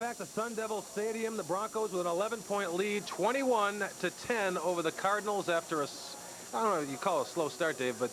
Back to Sun Devil Stadium, the Broncos with an 11-point lead, 21-10 over the Cardinals after I don't know if you call it a slow start, Dave, but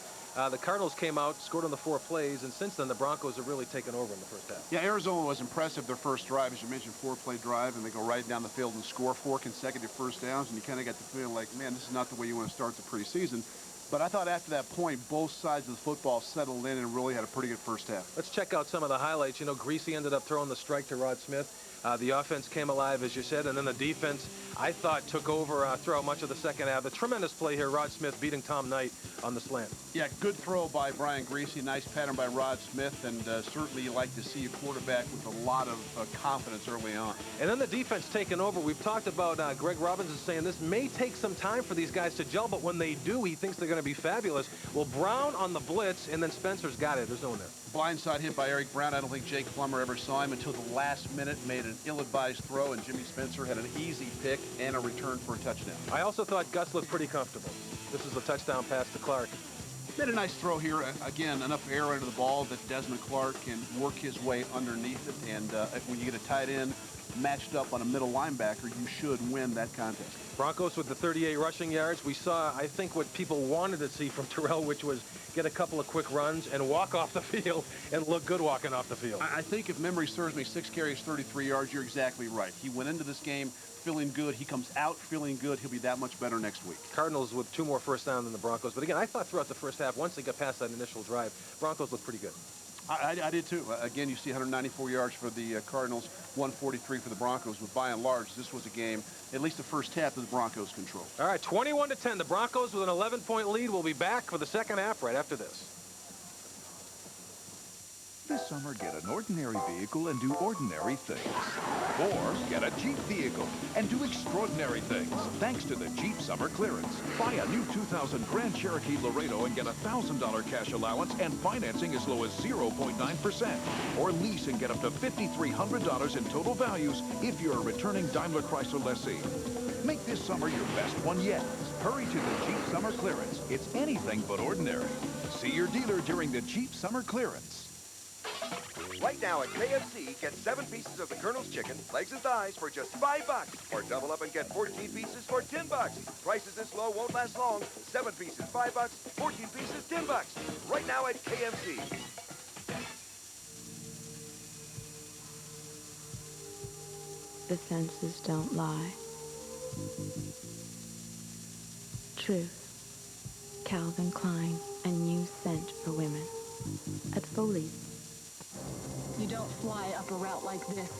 the Cardinals came out, scored on the 4 plays, and since then the Broncos have really taken over in the first half. Yeah, Arizona was impressive their first drive, as you mentioned, 4-play drive, and they go right down the field and score 4 consecutive first downs, and you kind of got the feeling like, man, this is not the way you want to start the preseason. But I thought after that point, both sides of the football settled in and really had a pretty good first half. Let's check out some of the highlights. You know, Greasy ended up throwing the strike to Rod Smith. The offense came alive, as you said, and then the defense, I thought, took over throughout much of the second half. A tremendous play here, Rod Smith beating Tom Knight on the slant. Yeah, good throw by Brian Greasy. Nice pattern by Rod Smith, and certainly you like to see a quarterback with a lot of confidence early on. And then the defense taking over. We've talked about Greg Robinson saying this may take some time for these guys to gel, but when they do, he thinks they're going to be fabulous. Well, Brown on the blitz, and then Spencer's got it. There's no one there. Blindside hit by Eric Brown. I don't think Jake Plummer ever saw him until the last minute, made an ill-advised throw, and Jimmy Spencer had an easy pick and a return for a touchdown. I also thought Gus looked pretty comfortable. This is a touchdown pass to Clark. Made a nice throw here. Again, enough air under the ball that Desmond Clark can work his way underneath it, and when you get a tight end matched up on a middle linebacker, you should win that contest. Broncos with the 38 rushing yards. We saw, I think, what people wanted to see from Terrell, which was get a couple of quick runs and walk off the field and look good walking off the field. I think if memory serves me, 6 carries, 33 yards, you're exactly right. He went into this game feeling good. He comes out feeling good. He'll be that much better next week. Cardinals with 2 more first downs than the Broncos. But again, I thought throughout the first half, once they got past that initial drive, Broncos looked pretty good. I did too. Again, you see 194 yards for the Cardinals, 143 for the Broncos. But by and large, this was a game, at least the first half, of the Broncos control. All right, 21-10. The Broncos with an 11-point lead. We'll be back for the second half right after this. This summer, get an ordinary vehicle and do ordinary things. Or get a Jeep vehicle and do extraordinary things, thanks to the Jeep Summer Clearance. Buy a new 2000 Grand Cherokee Laredo and get a $1,000 cash allowance and financing as low as 0.9%. Or lease and get up to $5,300 in total values if you're a returning Daimler Chrysler lessee. Make this summer your best one yet. Hurry to the Jeep Summer Clearance. It's anything but ordinary. See your dealer during the Jeep Summer Clearance. Right now at KFC, get 7 pieces of the Colonel's chicken, legs and thighs for just $5. Or double up and get 14 pieces for $10. Prices this low won't last long. 7 pieces, $5. 14 pieces, $10. Right now at KFC. The senses don't lie. Truth. Calvin Klein, a new scent for women. At Foley's. You don't fly up a route like this.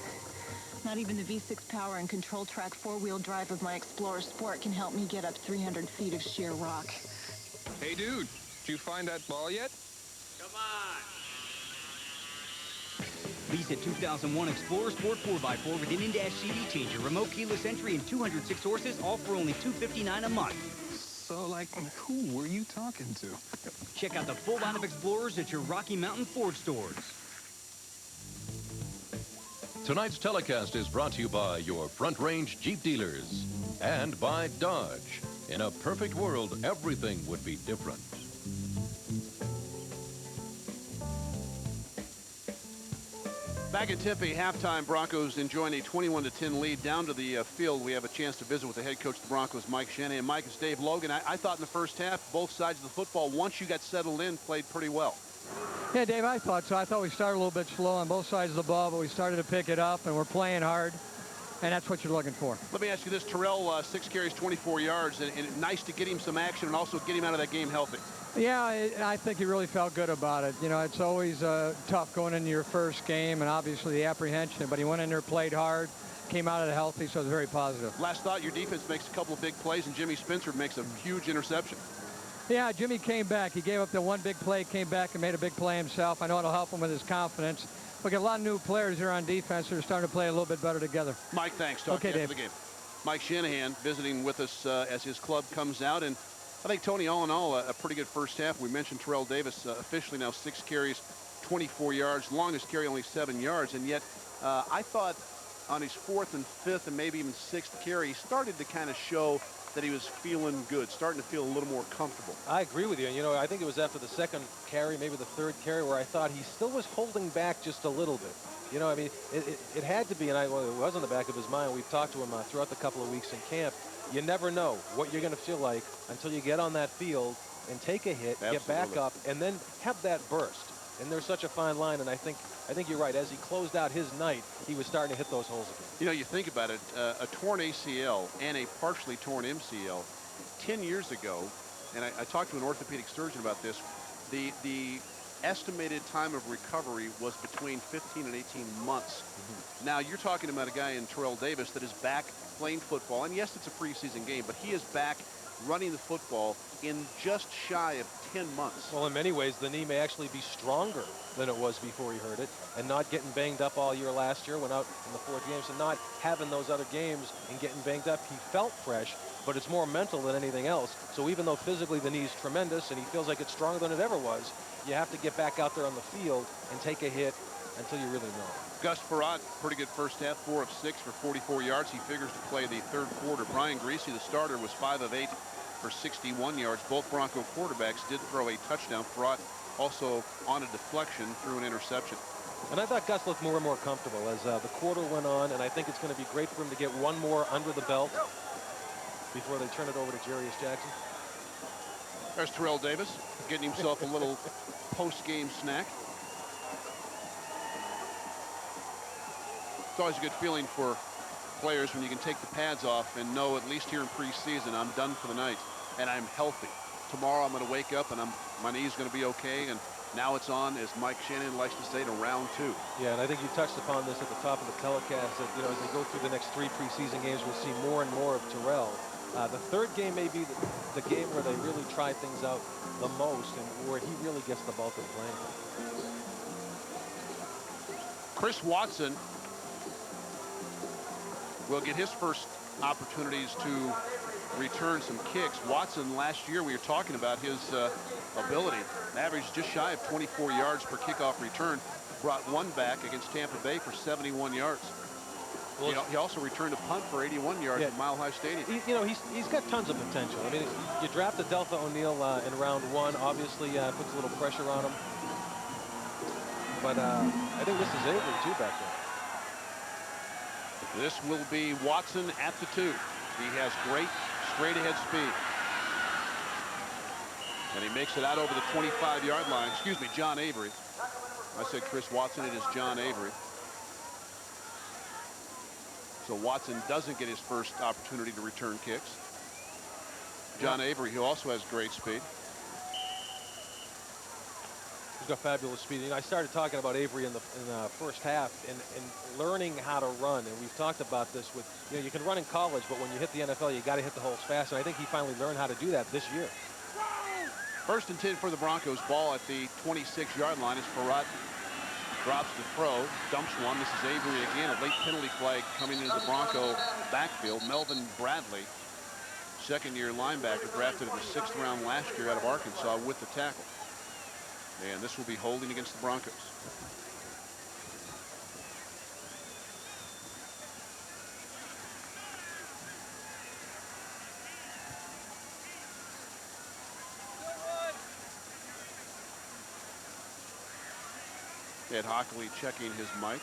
Not even the V6 power and control track 4-wheel drive of my Explorer Sport can help me get up 300 feet of sheer rock. Hey, dude, did you find that ball yet? Come on! Lease a 2001 Explorer Sport 4x4 with an in-dash CD changer, remote keyless entry, and 206 horses, all for only $259 a month. So, like, who were you talking to? Check out the full line of Explorers at your Rocky Mountain Ford stores. Tonight's telecast is brought to you by your Front Range Jeep dealers and by Dodge. In a perfect world, everything would be different. Back at Tempe, halftime, Broncos enjoying a 21-10 lead. Down to the field, we have a chance to visit with the head coach of the Broncos, Mike Shanahan. Mike, it's Dave Logan. I thought in the first half, both sides of the football, once you got settled in, played pretty well. Yeah, Dave, I thought so. I thought we started a little bit slow on both sides of the ball, but we started to pick it up, and we're playing hard, and that's what you're looking for. Let me ask you this. Terrell, 6 carries, 24 yards, and nice to get him some action and also get him out of that game healthy. Yeah, I think he really felt good about it. You know, it's always tough going into your first game, and obviously the apprehension, but he went in there, played hard, came out of it healthy, so it was very positive. Last thought, your defense makes a couple of big plays, and Jimmy Spencer makes a huge interception. Yeah, Jimmy came back. He gave up the one big play, came back and made a big play himself. I know it'll help him with his confidence. We got a lot of new players here on defense that are starting to play a little bit better together. Mike, thanks. Talk to you after Dave. the game. Mike Shanahan visiting with us as his club comes out. And I think, Tony, all in all, a pretty good first half. We mentioned Terrell Davis officially now 6 carries, 24 yards. Longest carry only 7 yards. And yet I thought on his 4th and 5th and maybe even 6th carry, he started to kind of show that he was feeling good, starting to feel a little more comfortable. I agree with you. You know, I think it was after the 2nd carry, maybe the 3rd carry, where I thought he still was holding back just a little bit. You know, I mean, it had to be, and well, it was in the back of his mind. We've talked to him throughout the couple of weeks in camp. You never know what you're going to feel like until you get on that field and take a hit, Absolutely. get back up, and then have that burst. And there's such a fine line, and I think you're right. As he closed out his night, he was starting to hit those holes again. You know, you think about it, a torn ACL and a partially torn MCL 10 years ago, and I talked to an orthopedic surgeon about this, the estimated time of recovery was between 15 and 18 months. Now, you're talking about a guy in Terrell Davis that is back playing football, and yes, it's a preseason game, but he is back running the football in just shy of 10 months. Well, in many ways, the knee may actually be stronger than it was before he hurt it, and not getting banged up all year last year, went out in the 4th game, so not having those other games and getting banged up, he felt fresh, but it's more mental than anything else. So even though physically the knee's tremendous and he feels like it's stronger than it ever was, you have to get back out there on the field and take a hit until you really know. Gus Farad, pretty good first half, 4 of 6 for 44 yards. He figures to play the 3rd quarter. Brian Greasy, the starter, was 5 of 8 for 61 yards. Both Bronco quarterbacks did throw a touchdown. Farad also on a deflection threw an interception. And I thought Gus looked more and more comfortable as the quarter went on, and I think it's going to be great for him to get one more under the belt before they turn it over to Jarius Jackson. There's Terrell Davis getting himself a little post-game snack. It's always a good feeling for players when you can take the pads off and know, at least here in preseason, I'm done for the night and I'm healthy. Tomorrow I'm going to wake up and my knee's going to be okay, and now it's on, as Mike Shannon likes to say, to round 2. Yeah, and I think you touched upon this at the top of the telecast, that, you know, as they go through the next 3 preseason games, we'll see more and more of Terrell. The 3rd game may be the game where they really try things out the most and where he really gets the bulk of the playing. Chris Watson will get his first opportunities to return some kicks. Watson, last year we were talking about his ability. Averaged just shy of 24 yards per kickoff return. Brought one back against Tampa Bay for 71 yards. Well, he also returned a punt for 81 yards at Mile High Stadium. You know, he's got tons of potential. I mean, you drafted Delta O'Neal in round 1. Obviously, puts a little pressure on him. But I think this is Avery, too, back there. This will be Watson at the 2. He has great straight-ahead speed. And he makes it out over the 25-yard line. Excuse me, John Avery. I said Chris Watson. It is John Avery. So Watson doesn't get his first opportunity to return kicks. John Avery, who also has great speed. He's got fabulous speed. You know, I started talking about Avery in the first half and learning how to run. And we've talked about this with, you know, you can run in college, but when you hit the NFL, you got to hit the holes fast. And I think he finally learned how to do that this year. 1st and 10 for the Broncos. Ball at the 26-yard line as Farad drops the throw, dumps one. This is Avery again. A late penalty flag coming into the Bronco backfield. Melvin Bradley, 2nd-year linebacker, drafted in the 6th round last year out of Arkansas, with the tackle. And this will be holding against the Broncos. Ed Hockley checking his mic.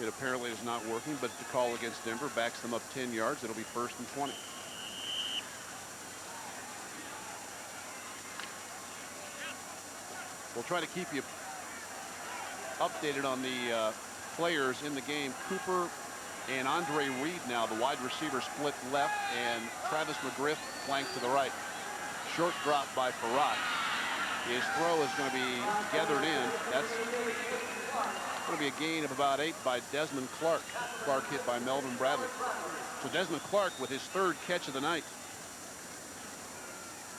It apparently is not working, but the call against Denver backs them up 10 yards. It'll be 1st and 20. We'll try to keep you updated on the players in the game. Cooper and Andre Reed now, the wide receiver, split left, and Travis McGriff flanked to the right. Short drop by Farad. His throw is going to be gathered in. That's going to be a gain of about 8 by Desmond Clark. Clark hit by Melvin Bradley. So Desmond Clark with his 3rd catch of the night,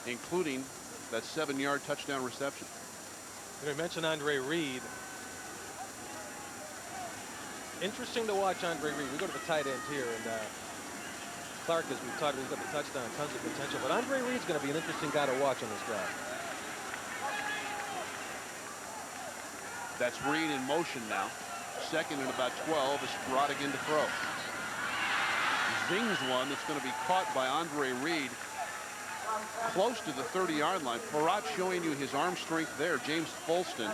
including that 7-yard touchdown reception. You mentioned Andre Reed. Interesting to watch Andre Reed. We go to the tight end here, and Clark, as we've talked, he's got the touchdown, tons of potential. But Andre Reed's going to be an interesting guy to watch on this drive. That's Reed in motion now. Second and about 12 is Farad again to throw. Zings one that's going to be caught by Andre Reed close to the 30-yard line. Farad showing you his arm strength there. James Folston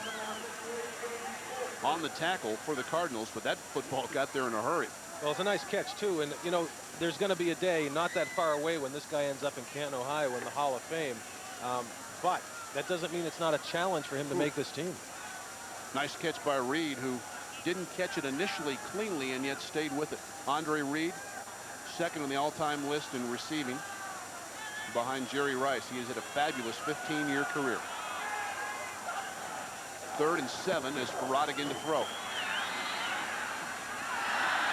on the tackle for the Cardinals, but that football got there in a hurry. Well, it's a nice catch, too. And, you know, there's going to be a day not that far away when this guy ends up in Canton, Ohio in the Hall of Fame. But that doesn't mean it's not a challenge for him to make this team. Nice catch by Reed, who didn't catch it initially cleanly and yet stayed with it. Andre Reed, second on the all-time list in receiving behind Jerry Rice. He has had a fabulous 15-year career. 3rd and 7 as Farad again to throw.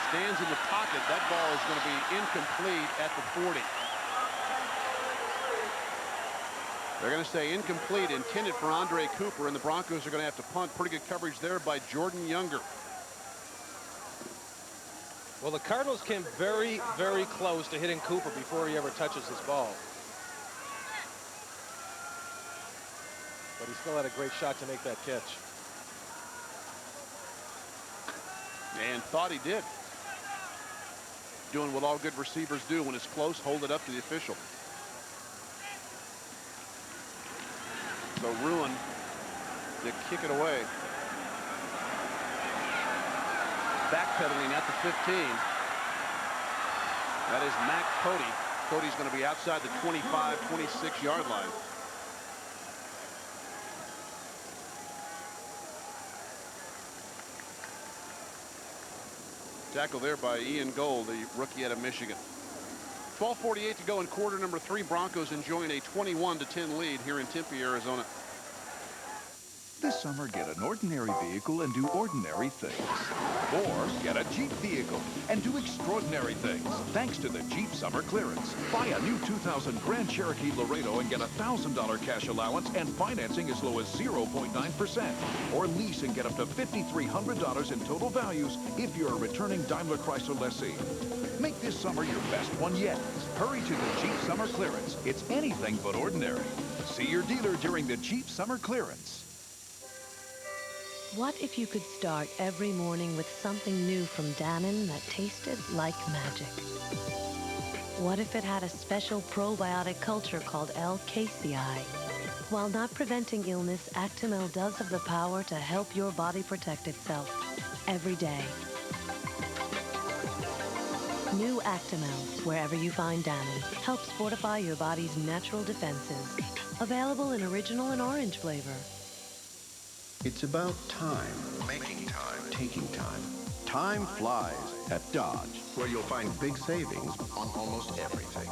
Stands in the pocket. That ball is going to be incomplete at the 40. They're going to say incomplete, intended for Andre Cooper, and the Broncos are going to have to punt. Pretty good coverage there by Jordan Younger. Well, the Cardinals came very, very close to hitting Cooper before he ever touches this ball. But he still had a great shot to make that catch. And thought he did. Doing what all good receivers do when it's close, hold it up to the official. So Ruin to kick it away. Backpedaling at the 15. That is Mac Cody. Cody's going to be outside the 25, 26-yard line. Tackle there by Ian Gold, the rookie out of Michigan. 12:48 to go in quarter number 3. Broncos enjoying a 21-10 lead here in Tempe, Arizona. This summer, get an ordinary vehicle and do ordinary things. Or get a Jeep vehicle and do extraordinary things, thanks to the Jeep Summer Clearance. Buy a new 2000 Grand Cherokee Laredo and get a $1,000 cash allowance and financing as low as 0.9%. Or lease and get up to $5,300 in total values if you're a returning Daimler Chrysler lessee. Make this summer your best one yet. Hurry to the Jeep Summer Clearance. It's anything but ordinary. See your dealer during the Jeep Summer Clearance. What if you could start every morning with something new from Dannon that tasted like magic? What if it had a special probiotic culture called L-Casein? While not preventing illness, Actimel does have the power to help your body protect itself every day. New Actimel, wherever you find Dannon, helps fortify your body's natural defenses. Available in original and orange flavor. It's about time. Making time. Taking time. Time flies at Dodge, where you'll find big savings on almost everything.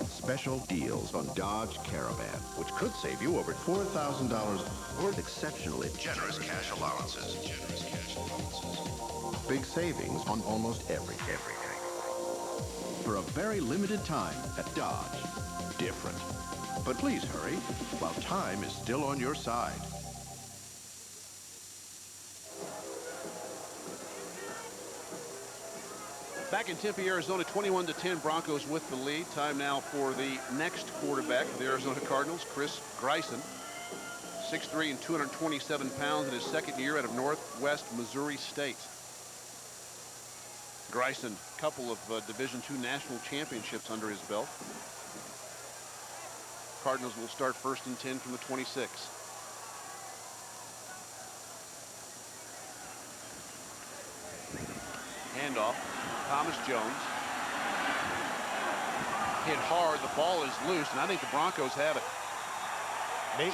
Special deals on Dodge Caravan, which could save you over $4,000 worth exceptionally generous cash allowances. Big savings on almost everything. For a very limited time at Dodge. Different. But please hurry while time is still on your side. Back in Tempe, Arizona, 21-10, Broncos with the lead. Time now for the next quarterback of the Arizona Cardinals, Chris Greisen. 6'3" and 227 pounds in his second year out of Northwest Missouri State. Greisen, a couple of Division II national championships under his belt. Cardinals will start 1st and 10 from the 26. Handoff. Thomas Jones. Hit hard. The ball is loose, and I think the Broncos have it. Nate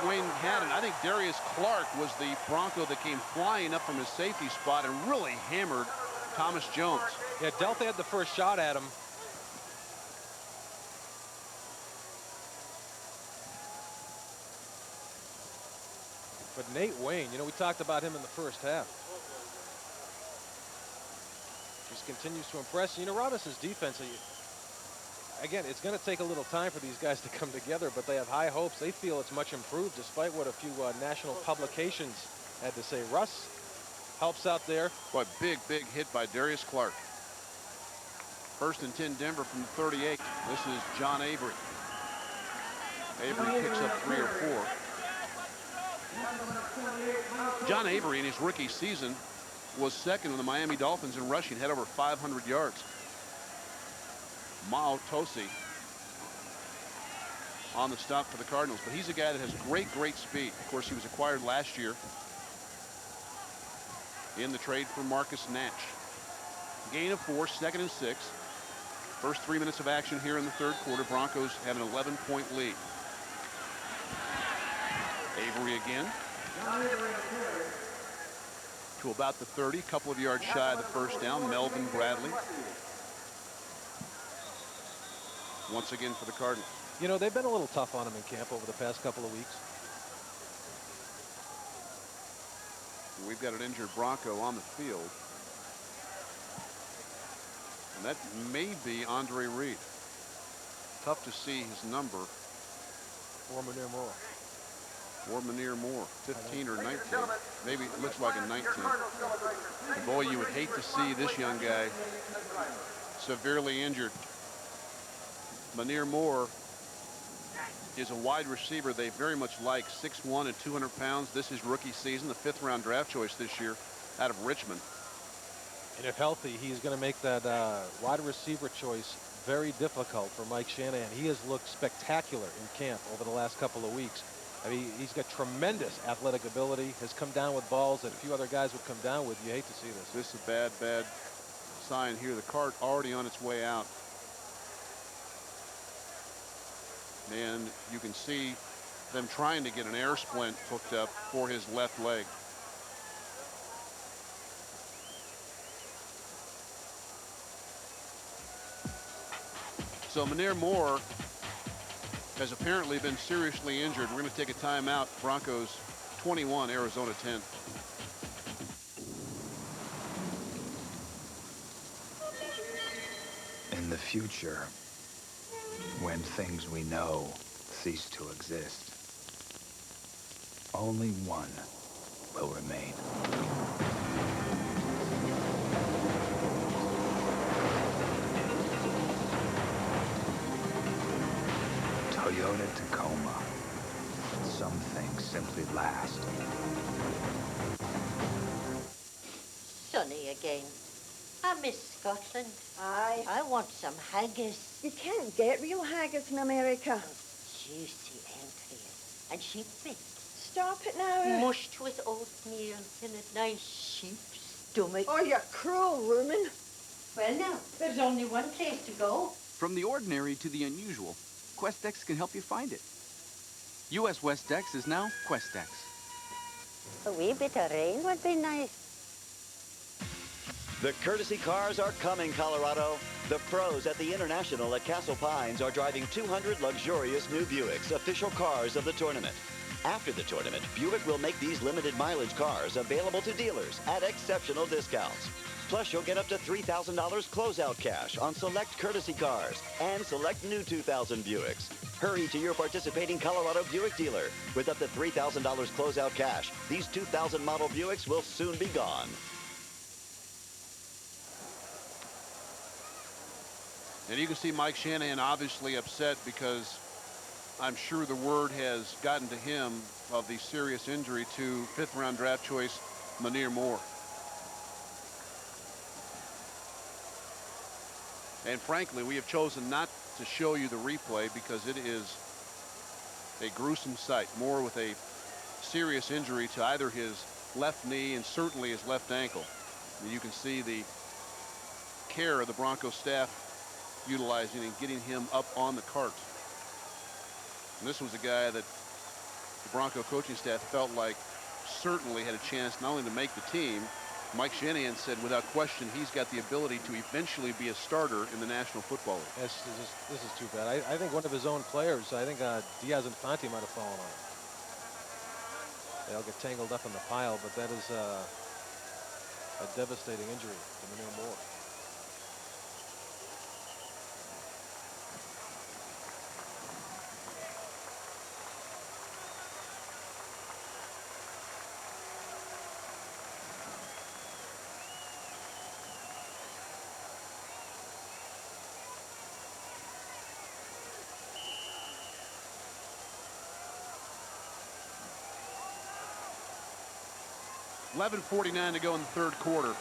Wayne had it. I think Darius Clark was the Bronco that came flying up from his safety spot and really hammered Thomas Jones. Yeah, Delta had the first shot at him. But Nate Wayne, you know, we talked about him in the first half. Just continues to impress. You know, Robinson's defense, again, it's going to take a little time for these guys to come together, but they have high hopes. They feel it's much improved despite what a few national publications had to say. Russ helps out there. Boy, big hit by Darius Clark. 1st and 10 Denver from the 38. This is John Avery. Avery picks up 3 or 4. John Avery in his rookie season was second with the Miami Dolphins in rushing, had over 500 yards. Mao Tosi on the stop for the Cardinals, but he's a guy that has great speed. Of course, he was acquired last year in the trade for Marcus Nash. Gain of 4, 2nd and 6. First 3 minutes of action here in the third quarter. Broncos have an 11-point lead. Avery again to about the 30, couple of yards shy of the first down. Melvin Bradley once again for the Cardinals. You know, they've been a little tough on him in camp over the past couple of weeks. We've got an injured Bronco on the field, and that may be Andre Reed. Tough to see his number. Or Manir Moore. Or Manir Moore, 15 or 19. Maybe it looks like a 19. And boy, you would hate to see this young guy severely injured. Manir Moore is a wide receiver they very much like, 6'1" and 200 pounds. This is rookie season, the 5th round draft choice this year out of Richmond. And if healthy, he's going to make that wide receiver choice very difficult for Mike Shanahan. He has looked spectacular in camp over the last couple of weeks. I mean, he's got tremendous athletic ability, has come down with balls that a few other guys would come down with. You hate to see this. This is a bad sign here. The cart already on its way out. And you can see them trying to get an air splint hooked up for his left leg. So Manir Moore has apparently been seriously injured. We're going to take a timeout. Broncos 21, Arizona 10. In the future, when things we know cease to exist, only one will remain. Toyota Tacoma. Some things simply last. Sunny again. I miss Scotland. Aye. I want some haggis. You can't get real haggis in America. Juicy and clear. And sheep baked. Stop it now. Mushed with oatmeal in a nice sheep's stomach. Oh, you cruel woman. Well, now, there's only one place to go. From the ordinary to the unusual, QuestX can help you find it. US WestX is now QuestX. A wee bit of rain would be nice. The courtesy cars are coming, Colorado. The pros at the International at Castle Pines are driving 200 luxurious new Buicks, official cars of the tournament. After the tournament, Buick will make these limited mileage cars available to dealers at exceptional discounts. Plus, you'll get up to $3,000 closeout cash on select courtesy cars and select new 2000 Buicks. Hurry to your participating Colorado Buick dealer. With up to $3,000 closeout cash, these 2000 model Buicks will soon be gone. And you can see Mike Shanahan obviously upset because I'm sure the word has gotten to him of the serious injury to 5th round draft choice Manir Moore. And frankly, we have chosen not to show you the replay because it is a gruesome sight. Moore with a serious injury to either his left knee and certainly his left ankle. And you can see the care of the Broncos staff utilizing and getting him up on the cart. And this was a guy that the Bronco coaching staff felt like certainly had a chance not only to make the team. Mike Shanahan said without question he's got the ability to eventually be a starter in the National Football League. This is too bad. I think one of his own players, I think Diaz Infante might have fallen on him. They'll get tangled up in the pile, but that is a devastating injury to Manir Moore. 11:49 to go in the third quarter.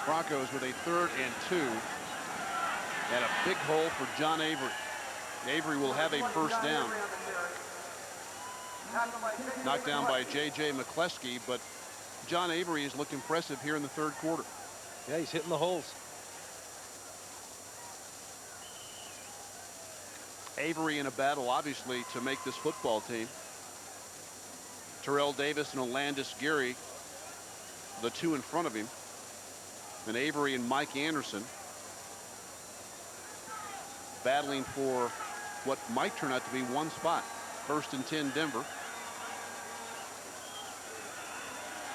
Broncos with a 3rd and 2. And a big hole for John Avery. Avery will have a first down. Knocked down by J.J. McCleskey, but John Avery has looked impressive here in the third quarter. Yeah, he's hitting the holes. Avery in a battle, obviously, to make this football team. Terrell Davis and Olandis Geary, the two in front of him. And Avery and Mike Anderson battling for what might turn out to be one spot. 1st and 10 Denver.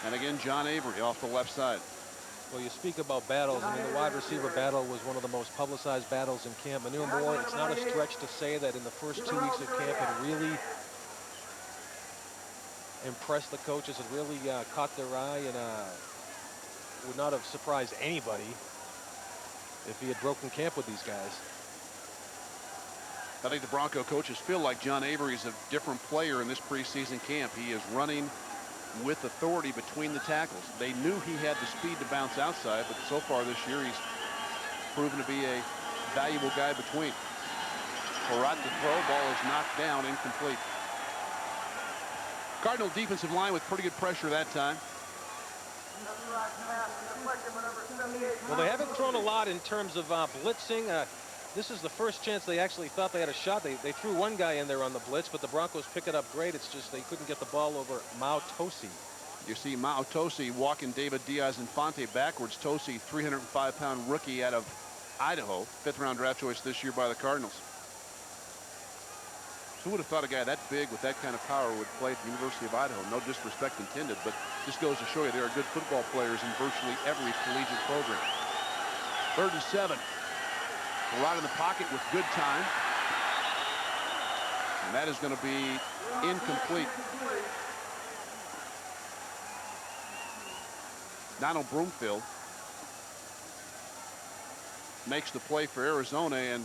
And again, John Avery off the left side. Well, you speak about battles. I mean, the wide receiver battle was one of the most publicized battles in camp. Manure Moore, it's not a stretch to say that in the first 2 weeks of camp it really impressed the coaches. It really caught their eye, and would not have surprised anybody if he had broken camp with these guys. I think the Bronco coaches feel like John Avery is a different player in this preseason camp. He is running with authority between the tackles. They knew he had the speed to bounce outside, but so far this year he's proven to be a valuable guy between. Barat to throw, ball is knocked down, incomplete. Cardinal defensive line with pretty good pressure that time. Well, they haven't thrown a lot in terms of blitzing. This is the first chance they actually thought they had a shot. They threw one guy in there on the blitz, but the Broncos pick it up great. It's just they couldn't get the ball over Mao Tosi. You see Mao Tosi walking David Diaz-Infante backwards. Tosi, 305-pound rookie out of Idaho, 5th-round draft choice this year by the Cardinals. Who would have thought a guy that big with that kind of power would play at the University of Idaho? No disrespect intended, but just goes to show you there are good football players in virtually every collegiate program. 3rd and 7. Right in the pocket with good time. And that is going to be incomplete. Donald Broomfield makes the play for Arizona, and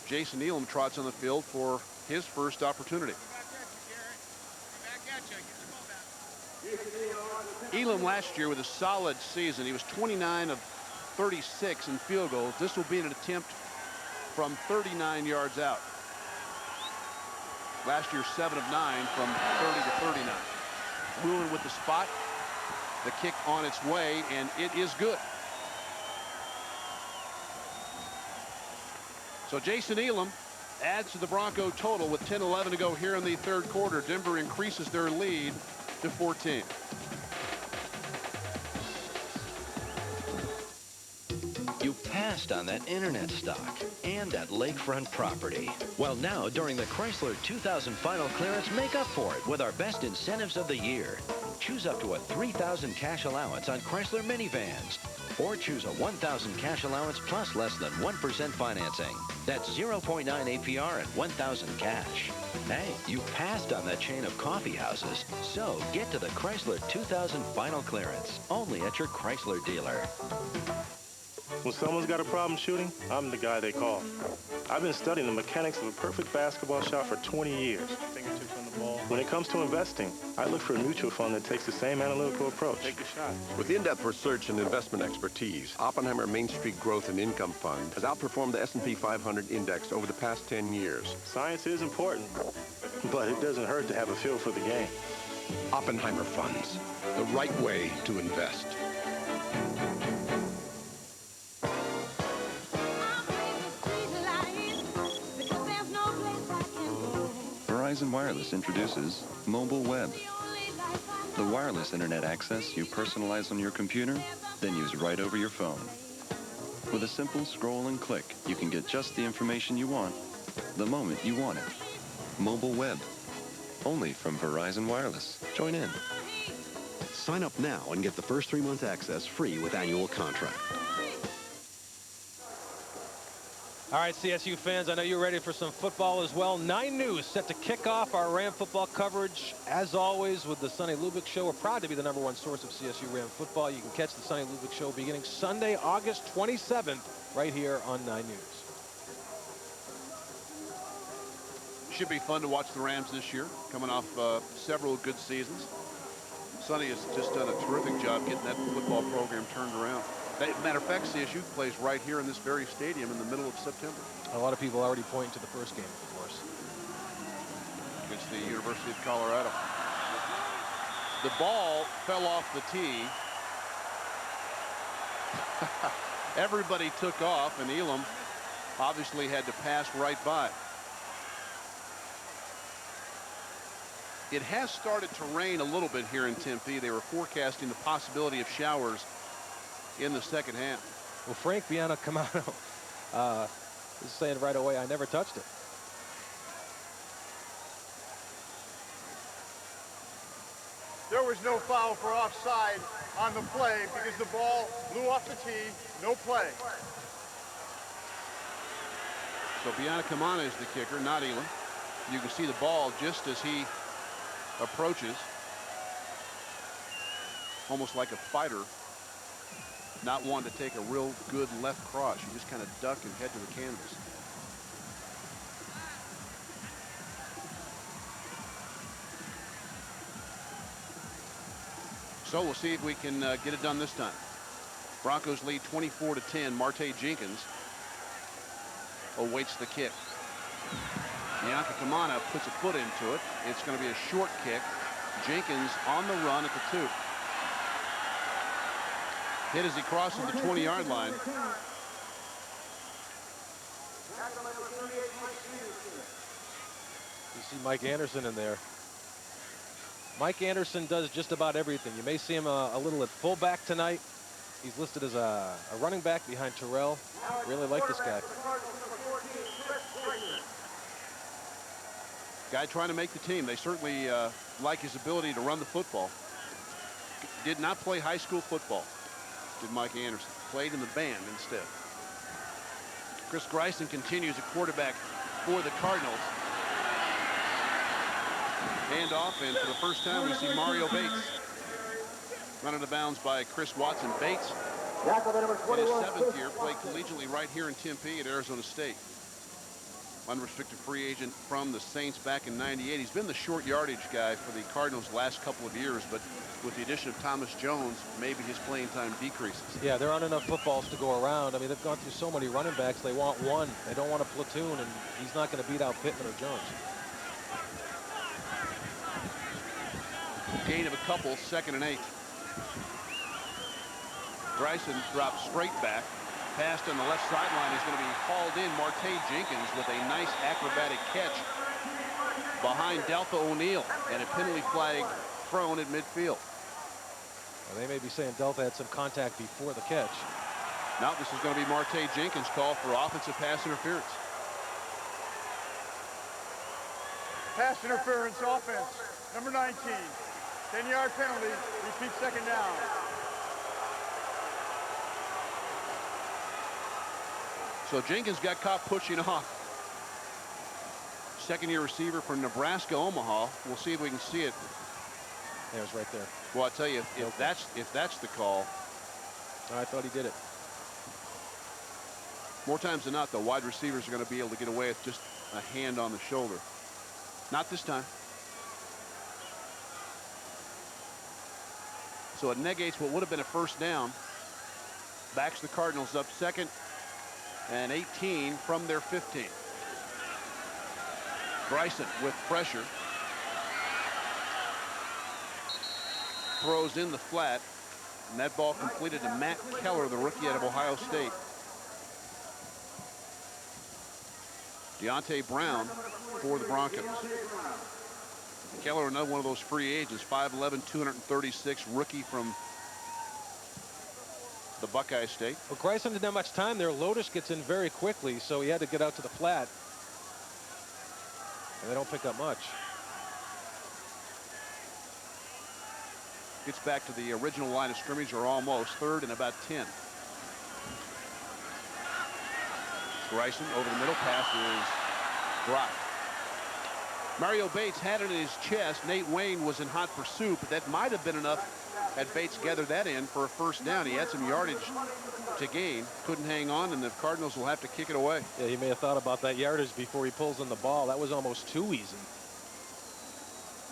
Jason Elam trots on the field for his first opportunity. Elam last year with a solid season. He was 29 of 36 in field goals. This will be an attempt from 39 yards out. Last year, 7 of 9 from 30 to 39. Ruin with the spot. The kick on its way, and it is good. So Jason Elam adds to the Bronco total with 10-11 to go here in the third quarter. Denver increases their lead to 14. You passed on that internet stock and that lakefront property. Well, now, during the Chrysler 2000 final clearance, make up for it with our best incentives of the year. Choose up to a $3,000 cash allowance on Chrysler minivans. Or choose a $1,000 cash allowance plus less than 1% financing. That's 0.9 APR and $1,000 cash. Hey, you passed on that chain of coffee houses. So get to the Chrysler 2000 final clearance, only at your Chrysler dealer. When someone's got a problem shooting, I'm the guy they call. I've been studying the mechanics of a perfect basketball shot for 20 years. Fingertips on the ball. When it comes to investing, I look for a mutual fund that takes the same analytical approach. Take the shot. With in-depth research and investment expertise, Oppenheimer Main Street Growth and Income Fund has outperformed the S&P 500 index over the past 10 years. Science is important, but it doesn't hurt to have a feel for the game. Oppenheimer Funds, the right way to invest. Verizon Wireless introduces Mobile Web. The wireless internet access you personalize on your computer, then use right over your phone. With a simple scroll and click, you can get just the information you want, the moment you want it. Mobile Web. Only from Verizon Wireless. Join in. Sign up now and get the first 3 months access free with annual contract. All right, CSU fans, I know you're ready for some football as well. 9 News set to kick off our Ram football coverage, as always, with the Sonny Lubick Show. We're proud to be the #1 source of CSU Ram football. You can catch the Sonny Lubick Show beginning Sunday, August 27th, right here on 9 News. Should be fun to watch the Rams this year, coming off several good seasons. Sonny has just done a terrific job getting that football program turned around. Matter of fact, CSU plays right here in this very stadium in the middle of September. A lot of people already point to the first game, of course. Against the University of Colorado. The ball fell off the tee. Everybody took off, and Elam obviously had to pass right by. It has started to rain a little bit here in Tempe. They were forecasting the possibility of showers in the second half. Well, Frank Camano is saying right away, I never touched it. There was no foul for offside on the play because the ball blew off the tee. No play. So Camano is the kicker, not Elam. You can see the ball just as he approaches, almost like a fighter, not one to take a real good left cross. You just kind of duck and head to the canvas. So we'll see if we can get it done this time. Broncos lead 24-10. Marte Jenkins awaits the kick. Camano puts a foot into it. It's going to be a short kick. Jenkins on the run at the 2. Hit as he crosses the 20-yard line. You see Mike Anderson in there. Mike Anderson does just about everything. You may see him a little at fullback tonight. He's listed as a running back behind Terrell. Really like this guy. Guy trying to make the team. They certainly like his ability to run the football. Did not play high school football, did Mike Anderson. Played in the band instead. Chris Greisen continues at quarterback for the Cardinals. Handoff, and for the first time we see Mario Bates run out of bounds by Chris Watson. Bates, in his 7th year, played collegiately right here in Tempe at Arizona State. Unrestricted free agent from the Saints back in '98. He's been the short yardage guy for the Cardinals the last couple of years, but with the addition of Thomas Jones, maybe his playing time decreases. Yeah, there aren't enough footballs to go around. I mean, they've gone through so many running backs. They want one. They don't want a platoon, and he's not going to beat out Pittman or Jones. Gain of a couple, 2nd and 8. Greisen drops straight back. Passed on the left sideline is going to be hauled in. Marte Jenkins with a nice acrobatic catch behind Deltha O'Neal, and a penalty flag thrown at midfield. Well, they may be saying Deltha had some contact before the catch. Now this is going to be Marte Jenkins' call for offensive pass interference. Pass interference offense, number 19. 10-yard penalty, repeat 2nd down. So Jenkins got caught pushing off. 2nd-year receiver from Nebraska, Omaha. We'll see if we can see it. There's right there. Well, I tell you, if that's the call. I thought he did it. More times than not, the wide receivers are going to be able to get away with just a hand on the shoulder. Not this time. So it negates what would have been a first down. Backs the Cardinals up 2nd and 18 from their 15. Greisen with pressure. Throws in the flat, and that ball completed to Matt Keller, the rookie out of Ohio State. Deontay Brown for the Broncos. Keller, another one of those free agents, 5'11", 236, rookie from the Buckeye State. Well, Greisen didn't have much time there. Lotus gets in very quickly, so he had to get out to the flat. And they don't pick up much. Gets back to the original line of scrimmage, or almost. 3rd and about 10. Greisen over the middle, pass is dropped. Mario Bates had it in his chest. Nate Wayne was in hot pursuit, but that might have been enough had Bates gathered that in for a first down. He had some yardage to gain, couldn't hang on, and the Cardinals will have to kick it away. Yeah, he may have thought about that yardage before he pulls in the ball. That was almost too easy.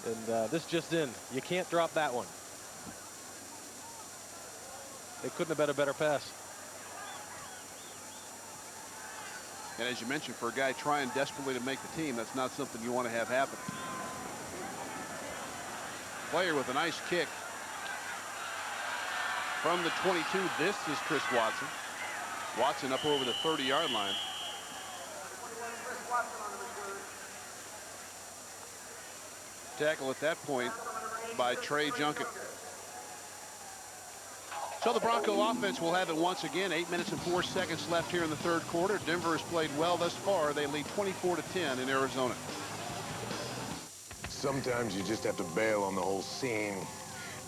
And this just in. You can't drop that one. It couldn't have been a better pass. And as you mentioned, for a guy trying desperately to make the team, that's not something you want to have happen. Player with a nice kick from the 22. This is Chris Watson. Watson up over the 30-yard line. Tackle at that point by Trey Junkin. So the Bronco offense will have it once again. 8 minutes and 4 seconds left here in the third quarter. Denver has played well thus far. They lead 24-10 in Arizona. Sometimes you just have to bail on the whole scene.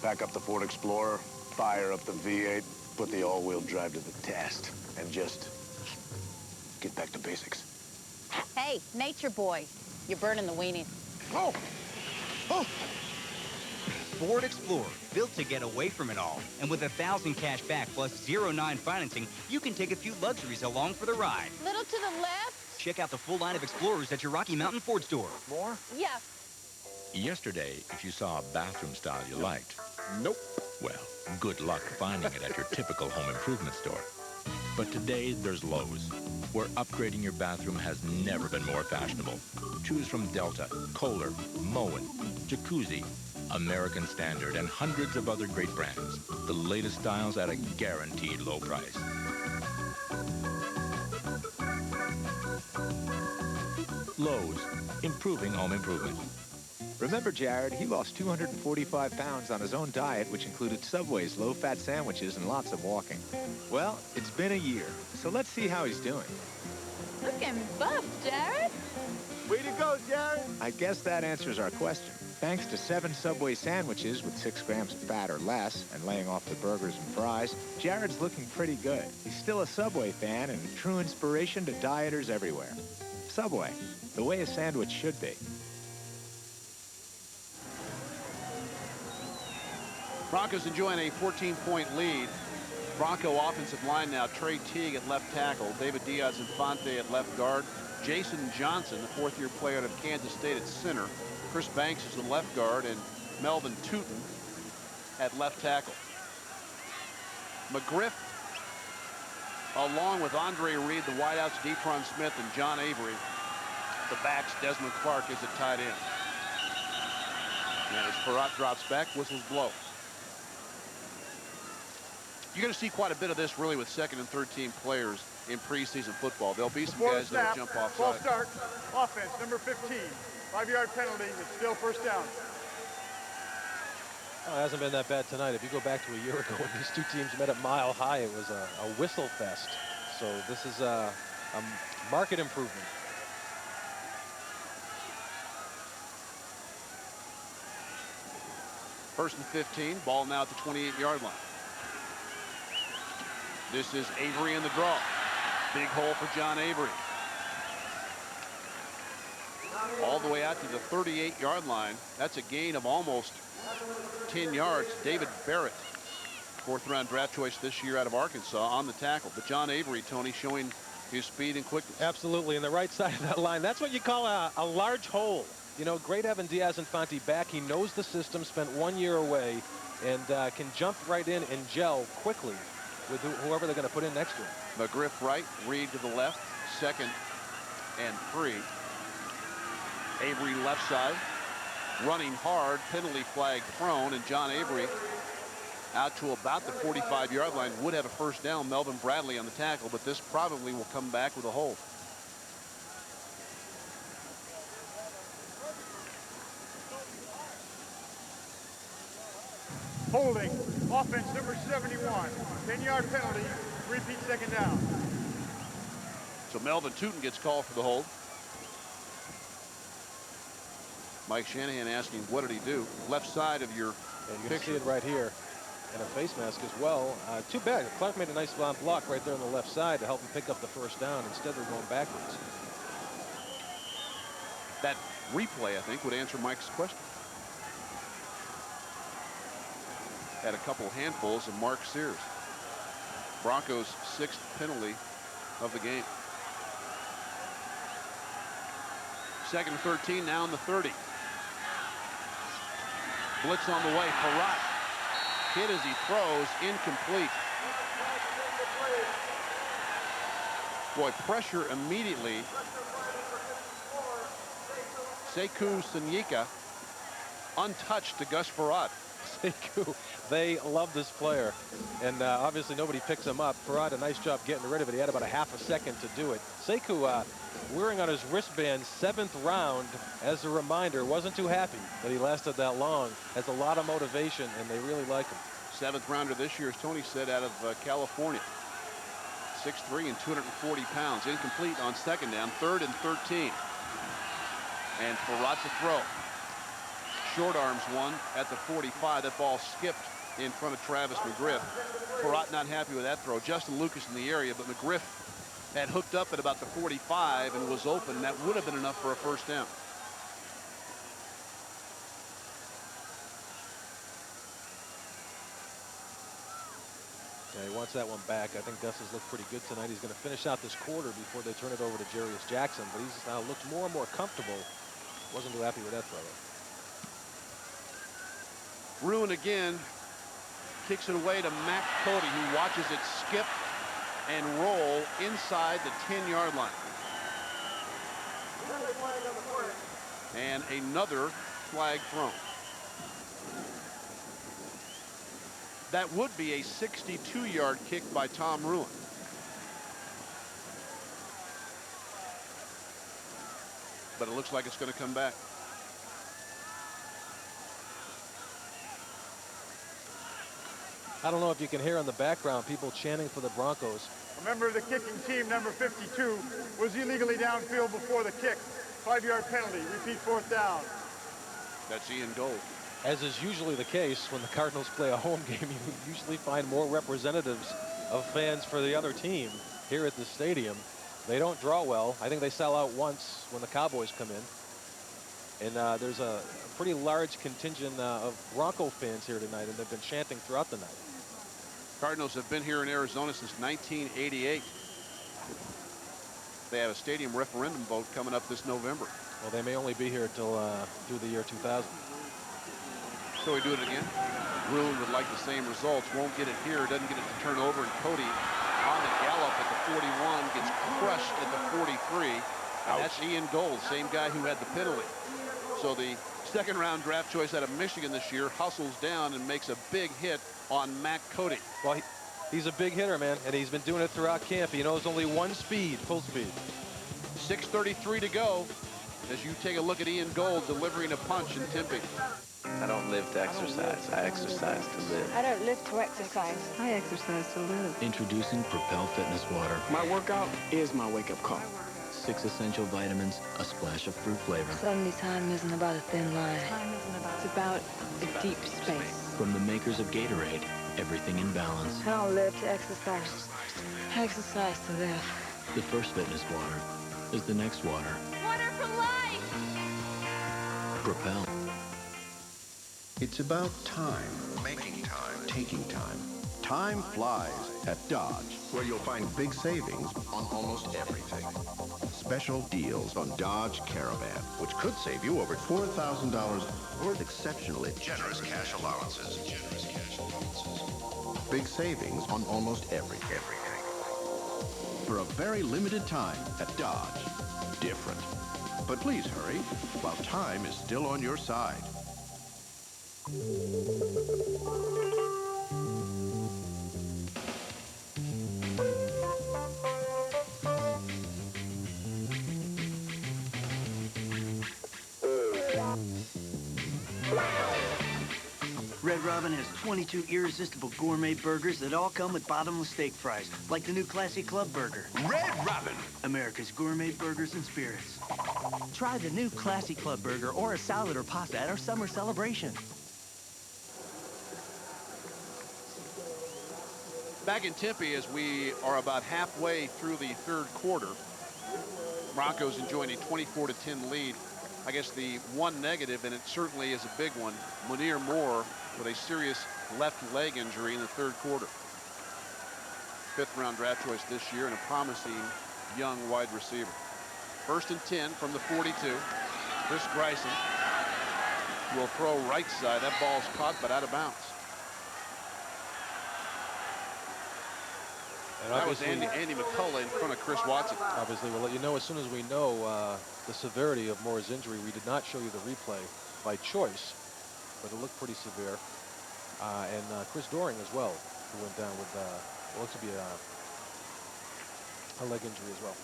Pack up the Ford Explorer, fire up the V8, put the all-wheel drive to the test, and just get back to basics. Hey, nature boy, you're burning the weenie. Oh! Oh! Ford Explorer, built to get away from it all. And with 1,000 cash back plus 0.9 financing, you can take a few luxuries along for the ride. Little to the left? Check out the full line of Explorers at your Rocky Mountain Ford store. More? Yeah. Yesterday, if you saw a bathroom style you liked, nope. Well, good luck finding it at your typical home improvement store. But today, there's Lowe's, where upgrading your bathroom has never been more fashionable. Choose from Delta, Kohler, Moen, Jacuzzi, American Standard, and hundreds of other great brands. The latest styles at a guaranteed low price. Lowe's, improving home improvement. Remember Jared, he lost 245 pounds on his own diet, which included Subway's low-fat sandwiches and lots of walking. Well, it's been a year, so let's see how he's doing. Looking buff, Jared. Way to go, Jared. I guess that answers our question. Thanks to 7 Subway sandwiches with 6 grams of fat or less and laying off the burgers and fries, Jared's looking pretty good. He's still a Subway fan and a true inspiration to dieters everywhere. Subway, the way a sandwich should be. Broncos enjoying a 14-point lead. Bronco offensive line now. Trey Teague at left tackle. David Diaz-Infante at left guard. Jason Johnson, the fourth-year player out of Kansas State, at center. Chris Banks is the left guard, and Melvin Tootin at left tackle. McGriff, along with Andre Reed, the wideouts, Detron Smith and John Avery. The backs, Desmond Clark is at tight end. And as Perrott drops back, whistles blow. You're going to see quite a bit of this really with second and third team players in preseason football. There'll be some guys that'll jump off. Ball start. Offense, number 15. 5-yard penalty. It's still first down. Oh, it hasn't been that bad tonight. If you go back to a year ago when these two teams met at Mile High, it was a whistle fest. So this is a market improvement. First and 15. Ball now at the 28-yard line. This is Avery in the draw. Big hole for John Avery. All the way out to the 38-yard line. That's a gain of almost 10 yards. David Barrett, fourth-round draft choice this year out of Arkansas, on the tackle. But John Avery, Tony, showing his speed and quickness. Absolutely, in the right side of that line. That's what you call a large hole. You know, great having Diaz-Infante back. He knows the system, spent 1 year away, and can jump right in and gel quickly with whoever they're going to put in next to him. McGriff right, Reed to the left, 2nd and 3. Avery left side, running hard, penalty flag thrown, and John Avery out to about the 45-yard line. Would have a first down. Melvin Bradley on the tackle, but this probably will come back with a hold. Holding. Offense, number 71. 10-yard penalty. Repeat second down. So Melvin Tootin gets called for the hold. Mike Shanahan asking, what did he do? Left side of your you can see it right here. And a face mask as well. Too bad. Clark made a nice block right there on the left side to help him pick up the first down. Instead, they're going backwards. That replay, I think, would answer Mike's question. Had a couple handfuls of Mark Sears. Broncos' 6th penalty of the game. 2nd and 13, now in the 30. Blitz on the way. Perrott hit as he throws, incomplete. Boy, pressure immediately. Sekou Sanyika untouched to Gus Farad. Sekou, they love this player. And obviously nobody picks him up. Farad, a nice job getting rid of it. He had about a half a second to do it. Sekou wearing on his wristband 7th round as a reminder. Wasn't too happy that he lasted that long. Has a lot of motivation, and they really like him. 7th rounder this year, as Tony said, out of California. 6'3" and 240 pounds. Incomplete on 2nd down, 3rd and 13. And Farad to throw. Short arms one at the 45. That ball skipped in front of Travis McGriff. Farad not happy with that throw. Justin Lucas in the area, but McGriff had hooked up at about the 45 and was open. That would have been enough for a first down. Yeah, he wants that one back. I think Gus has looked pretty good tonight. He's going to finish out this quarter before they turn it over to Jarius Jackson, but he's now looked more and more comfortable. Wasn't too happy with that throw. Bruin again kicks it away to Matt Cody, who watches it skip and roll inside the 10-yard line. And another flag thrown. That would be a 62-yard kick by Tom Ruin. But it looks like it's going to come back. I don't know if you can hear in the background people chanting for the Broncos. A member of the kicking team, number 52, was illegally downfield before the kick. 5-yard penalty. Repeat 4th down. That's Ian Gold. As is usually the case when the Cardinals play a home game, you usually find more representatives of fans for the other team here at the stadium. They don't draw well. I think they sell out once when the Cowboys come in. And there's a pretty large contingent of Bronco fans here tonight, and they've been chanting throughout the night. Cardinals have been here in Arizona since 1988. They have a stadium referendum vote coming up this November. Well, they may only be here till through the year 2000. So we do it again. Bruin would like the same results. Won't get it here. Doesn't get it to turn over. And Cody on the gallop at the 41 gets crushed at the 43. And that's Ian Gold, same guy who had the penalty. So the 2nd round draft choice out of Michigan this year hustles down and makes a big hit on Matt Cody. Well, he's a big hitter, man, and he's been doing it throughout camp. He knows only one speed, full speed. 6:33 to go as you take a look at Ian Gold delivering a punch in Tempe. I don't live to exercise. I exercise to live. I don't live to exercise. I exercise to live. Introducing Propel Fitness Water. My workout is my wake-up call. 6 essential vitamins, a splash of fruit flavor. Suddenly time isn't about a thin line. It's about a deep space. From the makers of Gatorade, everything in balance. I don't live to exercise. I exercise to live. The first fitness water is the next water. Water for life! Propel. It's about time. Making time. Taking time. Time flies at Dodge, where you'll find big savings on almost everything. Special deals on Dodge Caravan, which could save you over $4,000 or exceptionally generous cash allowances. Big savings on almost everything. For a very limited time at Dodge. Different. But please hurry, while time is still on your side. Red Robin has 22 irresistible gourmet burgers that all come with bottomless steak fries, like the new Classy Club Burger. Red Robin! America's gourmet burgers and spirits. Try the new Classy Club Burger or a salad or pasta at our summer celebration. Back in Tempe as we are about halfway through the 3rd quarter. Broncos enjoying a 24-10 lead. I guess the one negative, and it certainly is a big one, Munir Moore with a serious left leg injury in the 3rd quarter. 5th round draft choice this year and a promising young wide receiver. 1st and 10 from the 42. Chris Bryson will throw right side. That ball's caught but out of bounds. And that was obviously, Andy McCullough in front of Chris Watson. Obviously, we'll let you know as soon as we know the severity of Moore's injury. We did not show you the replay by choice, but it looked pretty severe. And Chris Doring as well, who went down with what looks to be a leg injury as well.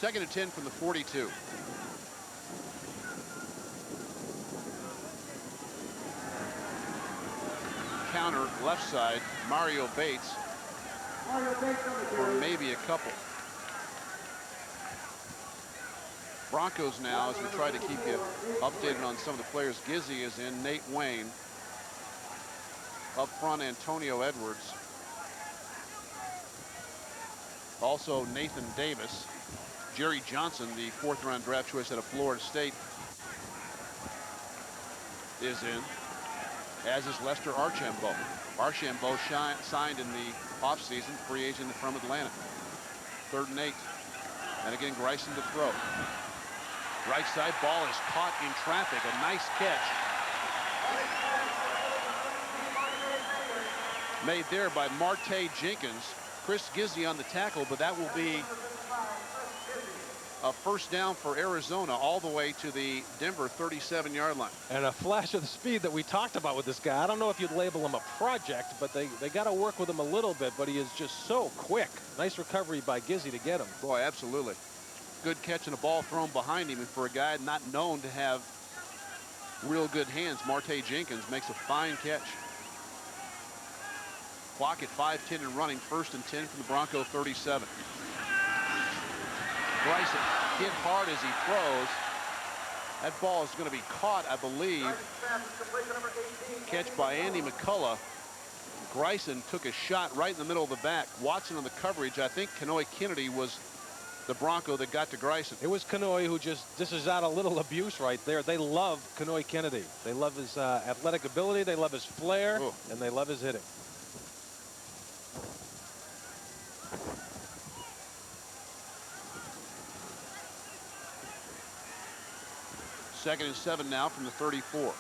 2nd and 10 from the 42. Counter left side, Mario Bates for maybe a couple. Broncos now, as we try to keep you updated on some of the players. Gizzy is in, Nate Wayne. Up front, Antonio Edwards. Also Nathan Davis. Jerry Johnson, the 4th-round draft choice out of Florida State, is in, as is Lester Archambault. Archambault signed in the offseason, free agent from Atlanta. 3rd and 8. And again, Grayson to throw. Right side, ball is caught in traffic. A nice catch. Made there by Marte Jenkins. Chris Gizzy on the tackle, but that will be a first down for Arizona all the way to the Denver 37-yard line. And a flash of the speed that we talked about with this guy. I don't know if you'd label him a project, but they got to work with him a little bit, but he is just so quick. Nice recovery by Gizzy to get him. Boy, absolutely. Good catch and a ball thrown behind him, and for a guy not known to have real good hands, Marte Jenkins makes a fine catch. Clock at 5:10 and running, 1st and 10 from the Bronco 37. Bryson hit hard as he throws. That ball is going to be caught, I believe. Catch by Andy McCullough. Bryson took a shot right in the middle of the back. Watson on the coverage. I think Kanoy Kennedy was the Bronco that got to Grayson. It was Kanoy who just dishes out a little abuse right there. They love Kanoy Kennedy. They love his athletic ability. They love his flair. Ooh. And they love his hitting. Second and 7 now from the 34.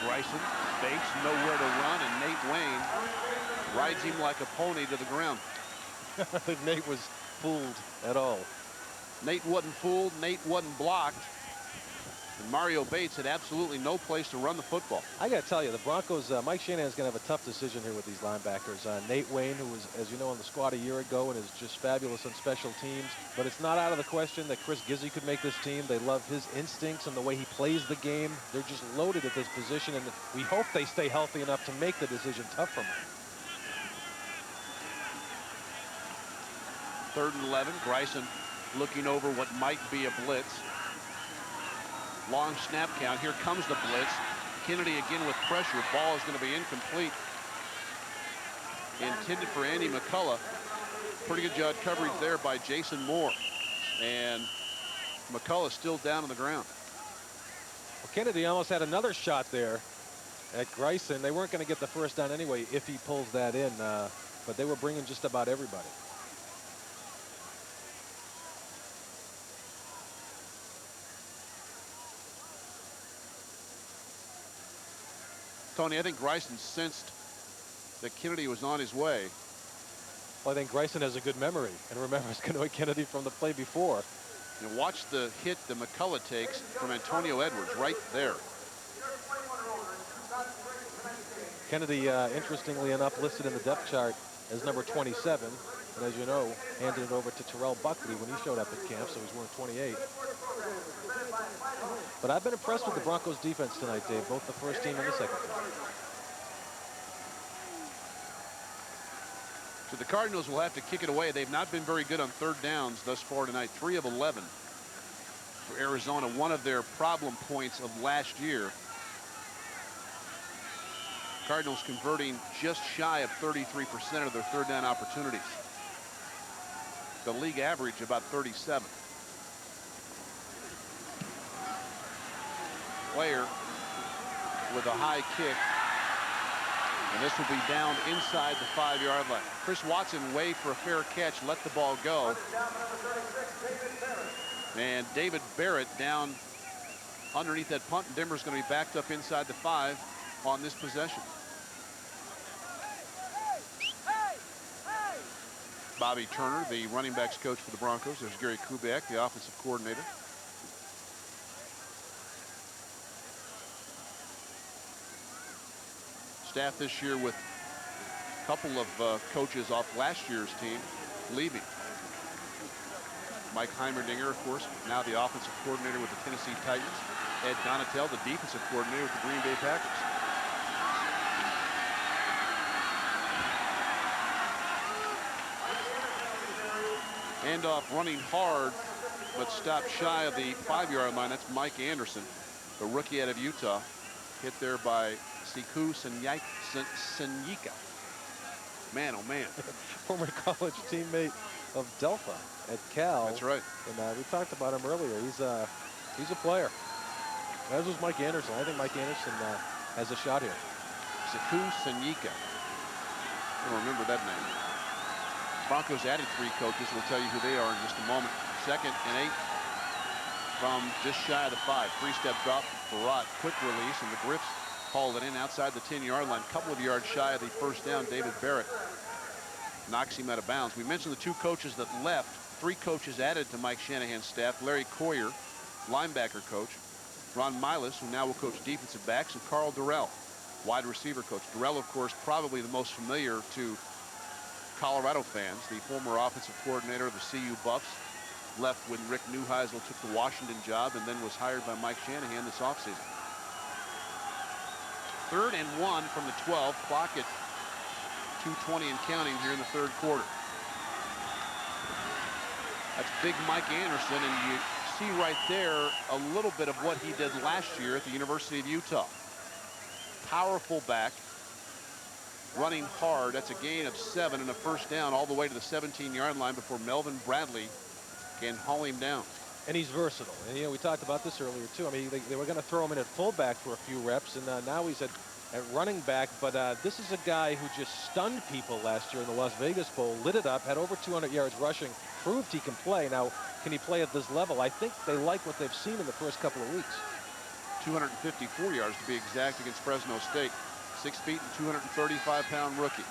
Grayson, Bates nowhere to run, and Nate Wayne rides him like a pony to the ground. I think Nate was fooled at all. Nate wasn't fooled. Nate wasn't blocked. And Mario Bates had absolutely no place to run the football. I got to tell you, the Broncos, Mike Shanahan's going to have a tough decision here with these linebackers. Nate Wayne, who was, as you know, on the squad a year ago and is just fabulous on special teams. But it's not out of the question that Chris Gizzy could make this team. They love his instincts and the way he plays the game. They're just loaded at this position, and we hope they stay healthy enough to make the decision tough for them. 3rd and 11. Grayson looking over what might be a blitz. Long snap count. Here comes the blitz. Kennedy again with pressure. Ball is going to be incomplete. Intended for Andy McCullough. Pretty good job coverage there by Jason Moore. And McCullough still down on the ground. Well, Kennedy almost had another shot there at Grayson. They weren't going to get the first down anyway if he pulls that in, but they were bringing just about everybody. Tony, I think Grayson sensed that Kennedy was on his way. Well, I think Grayson has a good memory and remembers Kanoy Kennedy from the play before. And watch the hit that McCullough takes from Antonio Edwards right there. Kennedy, interestingly enough, listed in the depth chart as number 27. And as you know, handed it over to Terrell Buckley when he showed up at camp, so he's wearing 28. But I've been impressed with the Broncos defense tonight, Dave, both the first team and the second team. So the Cardinals will have to kick it away. They've not been very good on 3rd downs thus far tonight. 3 of 11 for Arizona, one of their problem points of last year. Cardinals converting just shy of 33% of their 3rd down opportunities. The league average about 37. Player with a high kick, and this will be down inside the 5-yard line. Chris Watson waved for a fair catch, let the ball go. And David Barrett down underneath that punt, and Denver's going to be backed up inside the 5 on this possession. Bobby Turner, the running backs coach for the Broncos. There's Gary Kubiak, the offensive coordinator. Staff this year with a couple of coaches off last year's team leaving. Mike Heimerdinger, of course, now the offensive coordinator with the Tennessee Titans. Ed Donatel, the defensive coordinator with the Green Bay Packers. Handoff running hard, but stopped shy of the 5-yard line. That's Mike Anderson, the rookie out of Utah. Hit there by Siku Senyika. Man, oh man. Former college teammate of Delphi at Cal. That's right. And we talked about him earlier. He's a player. As was Mike Anderson. I think Mike Anderson has a shot here. Siku Senyika. I don't remember that name. Broncos added 3 coaches. We'll tell you who they are in just a moment. 2nd and 8 from just shy of the 5. 3-step drop for Rott. Quick release, and the Griffs hauled it in outside the 10-yard line. Couple of yards shy of the first down. David Barrett knocks him out of bounds. We mentioned the 2 coaches that left. 3 coaches added to Mike Shanahan's staff. Larry Coyer, linebacker coach. Ron Milas, who now will coach defensive backs, and Carl Durrell, wide receiver coach. Durrell, of course, probably the most familiar to Colorado fans, the former offensive coordinator of the CU Buffs, left when Rick Neuheisel took the Washington job and then was hired by Mike Shanahan this offseason. 3rd and 1 from the 12, clock at 2:20 and counting here in the 3rd quarter. That's big Mike Anderson, and you see right there a little bit of what he did last year at the University of Utah. Powerful back, running hard. That's a gain of 7 and a first down all the way to the 17-yard line before Melvin Bradley can haul him down. And he's versatile. And, you know, we talked about this earlier, too. I mean, they were going to throw him in at fullback for a few reps, and now he's at running back. But this is a guy who just stunned people last year in the Las Vegas Bowl, lit it up, had over 200 yards rushing, proved he can play. Now, can he play at this level? I think they like what they've seen in the first couple of weeks. 254 yards to be exact against Fresno State. 6 feet and 235-pound rookie.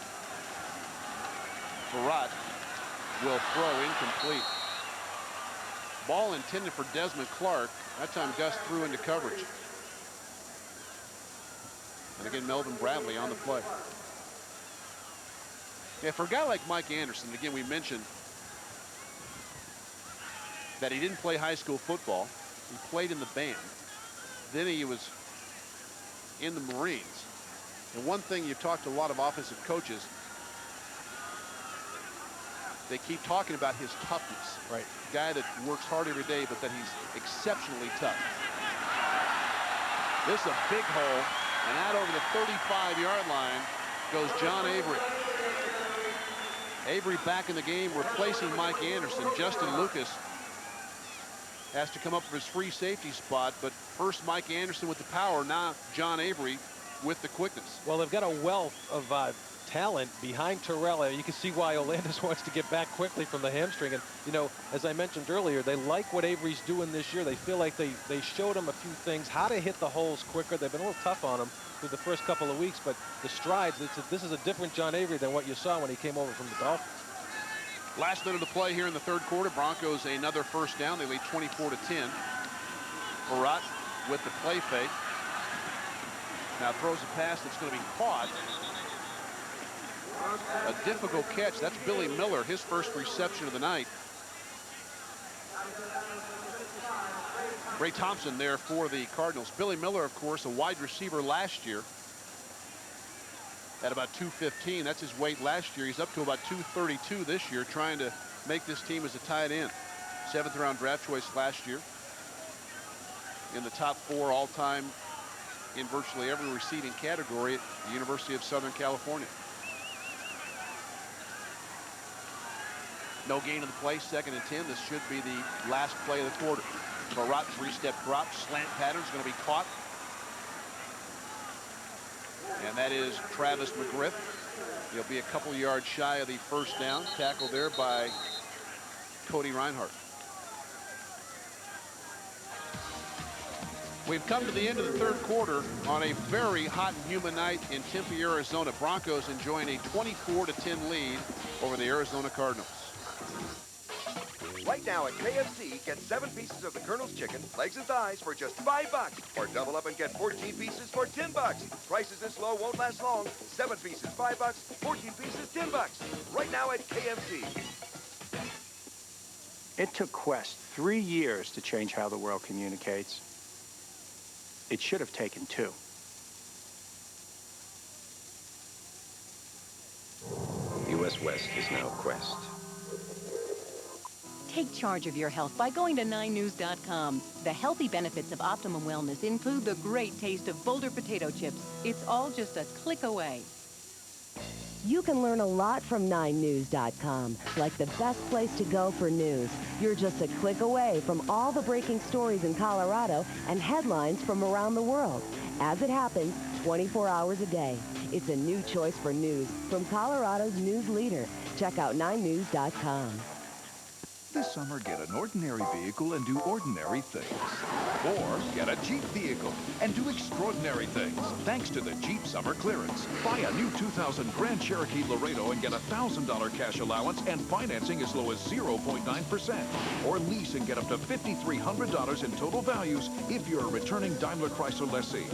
Barat will throw incomplete. Ball intended for Desmond Clark. That time Gus threw into coverage. And again, Melvin Bradley on the play. Yeah, for a guy like Mike Anderson, again, we mentioned that he didn't play high school football. He played in the band. Then he was in the Marines. And one thing, you've talked to a lot of offensive coaches, they keep talking about his toughness. Right. Guy that works hard every day, but that he's exceptionally tough. This is a big hole, and out over the 35-yard line goes John Avery. Avery back in the game, replacing Mike Anderson. Justin Lucas has to come up for his free safety spot, but first Mike Anderson with the power, now John Avery with the quickness. Well, they've got a wealth of talent behind Terrell. You can see why Olandis wants to get back quickly from the hamstring. And, you know, as I mentioned earlier, they like what Avery's doing this year. They feel like they showed him a few things, how to hit the holes quicker. They've been a little tough on him through the first couple of weeks, but the strides, this is a different John Avery than what you saw when he came over from the Dolphins. Last minute of play here in the 3rd quarter. Broncos another first down. They lead 24-10. Barat with the play fake. Now throws a pass that's going to be caught. A difficult catch. That's Billy Miller, his first reception of the night. Ray Thompson there for the Cardinals. Billy Miller, of course, a wide receiver last year at about 215. That's his weight last year. He's up to about 232 this year, trying to make this team as a tight end. 7th round draft choice last year. In the top 4 all-time in virtually every receiving category at the University of Southern California. No gain of the play, 2nd and 10. This should be the last play of the quarter. Barat 3-step drop, slant pattern is going to be caught. And that is Travis McGriff. He'll be a couple yards shy of the first down. Tackled there by Cody Reinhardt. We've come to the end of the third quarter on a very hot and humid night in Tempe, Arizona. Broncos enjoying a 24-10 lead over the Arizona Cardinals. Right now at KFC, get 7 pieces of the Colonel's chicken, legs and thighs for just $5. Or double up and get 14 pieces for $10. Prices this low won't last long. 7 pieces, $5. 14 pieces, $10. Right now at KFC. It took Quest 3 years to change how the world communicates. It should have taken 2. US West is now Quest. Take charge of your health by going to 9news.com. The healthy benefits of Optimum Wellness include the great taste of Boulder potato chips. It's all just a click away. You can learn a lot from 9news.com, like the best place to go for news. You're just a click away from all the breaking stories in Colorado and headlines from around the world. As it happens, 24 hours a day. It's a new choice for news from Colorado's news leader. Check out 9news.com. This summer, get an ordinary vehicle and do ordinary things. Or get a Jeep vehicle and do extraordinary things, thanks to the Jeep Summer Clearance. Buy a new 2000 Grand Cherokee Laredo and get a $1,000 cash allowance and financing as low as 0.9%. Or lease and get up to $5,300 in total values if you're a returning Daimler Chrysler lessee.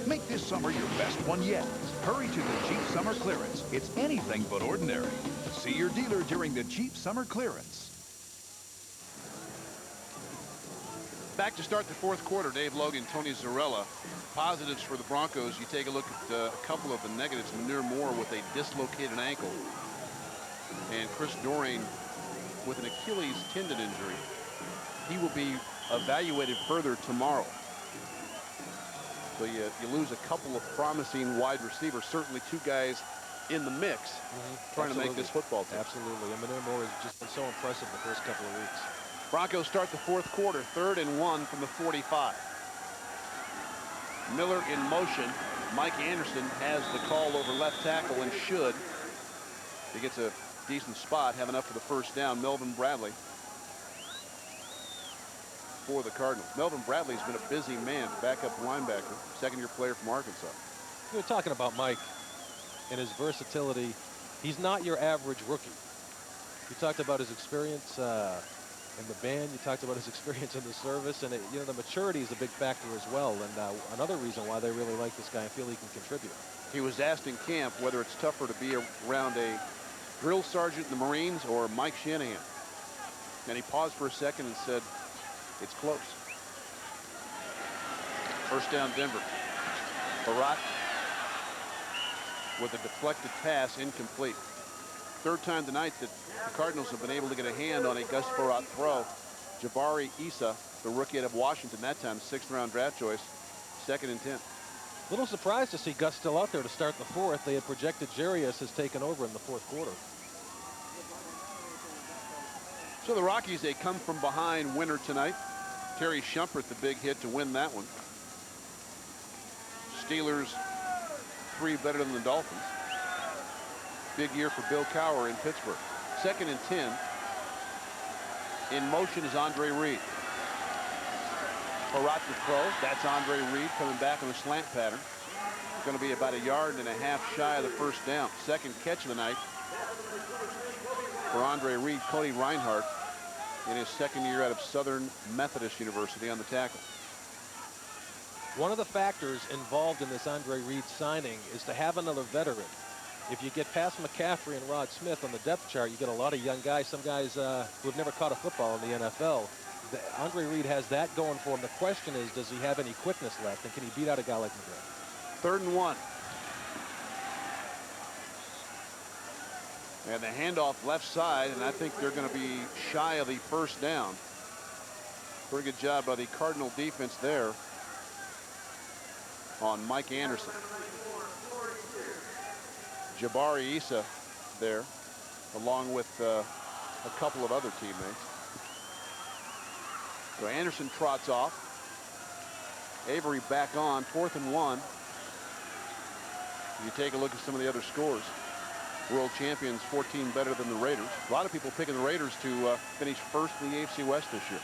Make this summer your best one yet. Hurry to the Jeep Summer Clearance. It's anything but ordinary. See your dealer during the Jeep Summer Clearance. Back to start the fourth quarter, Dave Logan, Tony Zarella. Positives for the Broncos, you take a look at a couple of the negatives. Manure Moore with a dislocated ankle. And Chris Doring with an Achilles tendon injury. He will be evaluated further tomorrow. So you lose a couple of promising wide receivers, certainly 2 guys in the mix trying to make this football team. Absolutely. And Manure Moore has just been so impressive the first couple of weeks. Broncos start the fourth quarter, 3rd and 1 from the 45. Miller in motion. Mike Anderson has the call over left tackle and should. He gets a decent spot, have enough for the first down. Melvin Bradley for the Cardinals. Melvin Bradley's been a busy man, backup linebacker, second-year player from Arkansas. You're talking about Mike and his versatility. He's not your average rookie. You talked about his experience in the band. You talked about his experience in the service, and the maturity is a big factor as well. And another reason why they really like this guy and feel he can contribute. He was asked in camp whether it's tougher to be around a drill sergeant in the Marines or Mike Shanahan. And he paused for a second and said, "It's close." First down, Denver. Barat with a deflected pass, incomplete. Third time tonight that the Cardinals have been able to get a hand on a Gus Barat throw. Jabari Issa, the rookie out of Washington that time, 6th-round draft choice, 2nd and 10. Little surprised to see Gus still out there to start the fourth. They had projected Jarius has taken over in the fourth quarter. So the Rockies, a come-from-behind winner tonight. Terry Shumpert, the big hit to win that one. Steelers 3 better than the Dolphins. Big year for Bill Cowher in Pittsburgh. 2nd and 10. In motion is Andre Reed. Barat to throw. That's Andre Reed coming back on a slant pattern. Going to be about 1.5 yards shy of the first down. Second catch of the night for Andre Reed. Cody Reinhardt in his second year out of Southern Methodist University on the tackle. One of the factors involved in this Andre Reed signing is to have another veteran. If you get past McCaffrey and Rod Smith on the depth chart, you get a lot of young guys, some guys who have never caught a football in the NFL. Andre Reed has that going for him. The question is, does he have any quickness left, and can he beat out a guy like McGrath? 3rd and 1. And the handoff left side, and I think they're going to be shy of the first down. Pretty good job by the Cardinal defense there on Mike Anderson. Jabari Issa there, along with a couple of other teammates. So Anderson trots off. Avery back on, 4th and 1. If you take a look at some of the other scores, world champions 14 better than the Raiders. A lot of people picking the Raiders to finish first in the AFC West this year.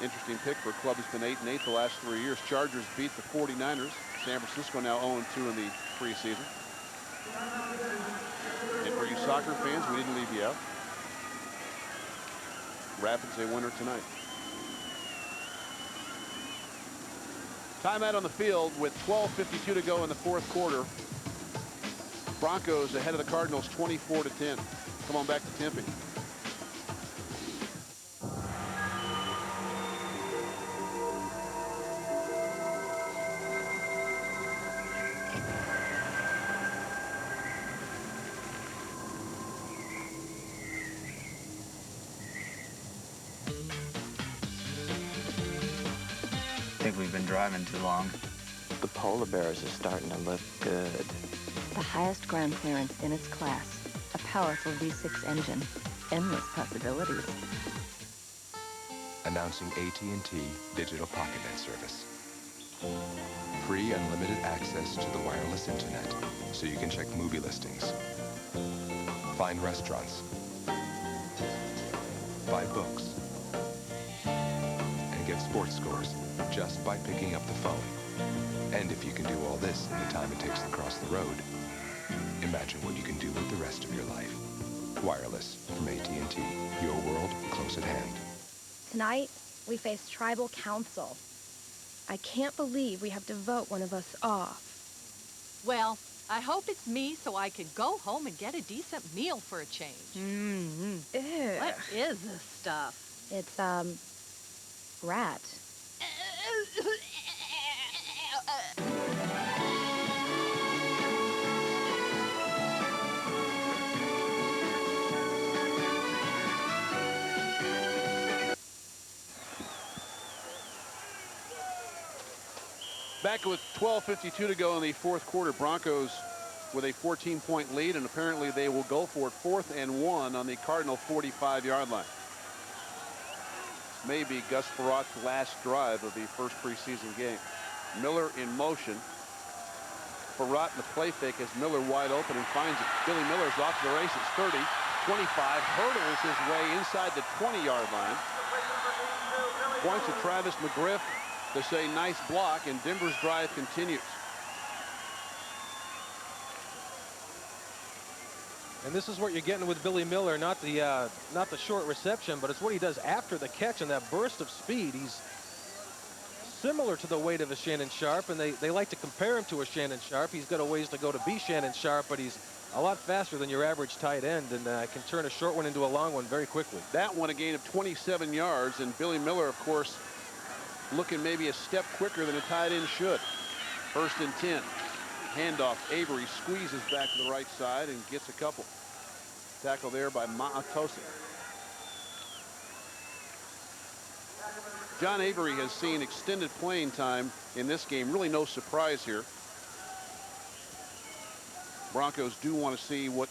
Interesting pick for a club that's been 8-8 the last 3 years. Chargers beat the 49ers. San Francisco now 0-2 in the preseason. And for you soccer fans, we didn't leave you out. Rapids a winner tonight. Timeout on the field with 12:52 to go in the fourth quarter. Broncos ahead of the Cardinals 24-10. Come on back to Tempe. I think we've been driving too long. The polar bears are starting to look good. The highest ground clearance in its class. A powerful V6 engine. Endless possibilities. Announcing AT&T Digital PocketNet service. Free unlimited access to the wireless internet, so you can check movie listings, find restaurants, buy books, and get sports scores just by picking up the phone. And if you can do all this in the time it takes to cross the road, imagine what you can do with the rest of your life. Wireless from AT&T, your world close at hand. Tonight, we face tribal council. I can't believe we have to vote one of us off. Well, I hope it's me so I can go home and get a decent meal for a change. Ew. What is this stuff? It's, rat. Back with 12:52 to go in the fourth quarter. Broncos with a 14-point lead, and apparently they will go for it 4th and 1 on the Cardinal 45-yard line. Maybe Gus Frerott's last drive of the first preseason game. Miller in motion. Frerotte in the play fake as Miller wide open and finds it. Billy Miller's off to the races. 30, 25, hurdles his way inside the 20-yard line. Points to Travis McGriff to say nice block, and Denver's drive continues. And this is what you're getting with Billy Miller, not the short reception, but it's what he does after the catch and that burst of speed. He's similar to the weight of a Shannon Sharpe, and they like to compare him to a Shannon Sharpe. He's got a ways to go to be Shannon Sharpe, but he's a lot faster than your average tight end, and can turn a short one into a long one very quickly. That one a gain of 27 yards, and Billy Miller, of course, looking maybe a step quicker than a tight end should. 1st and 10. Handoff. Avery squeezes back to the right side and gets a couple. Tackle there by Maatosa. John Avery has seen extended playing time in this game. Really no surprise here. Broncos do want to see what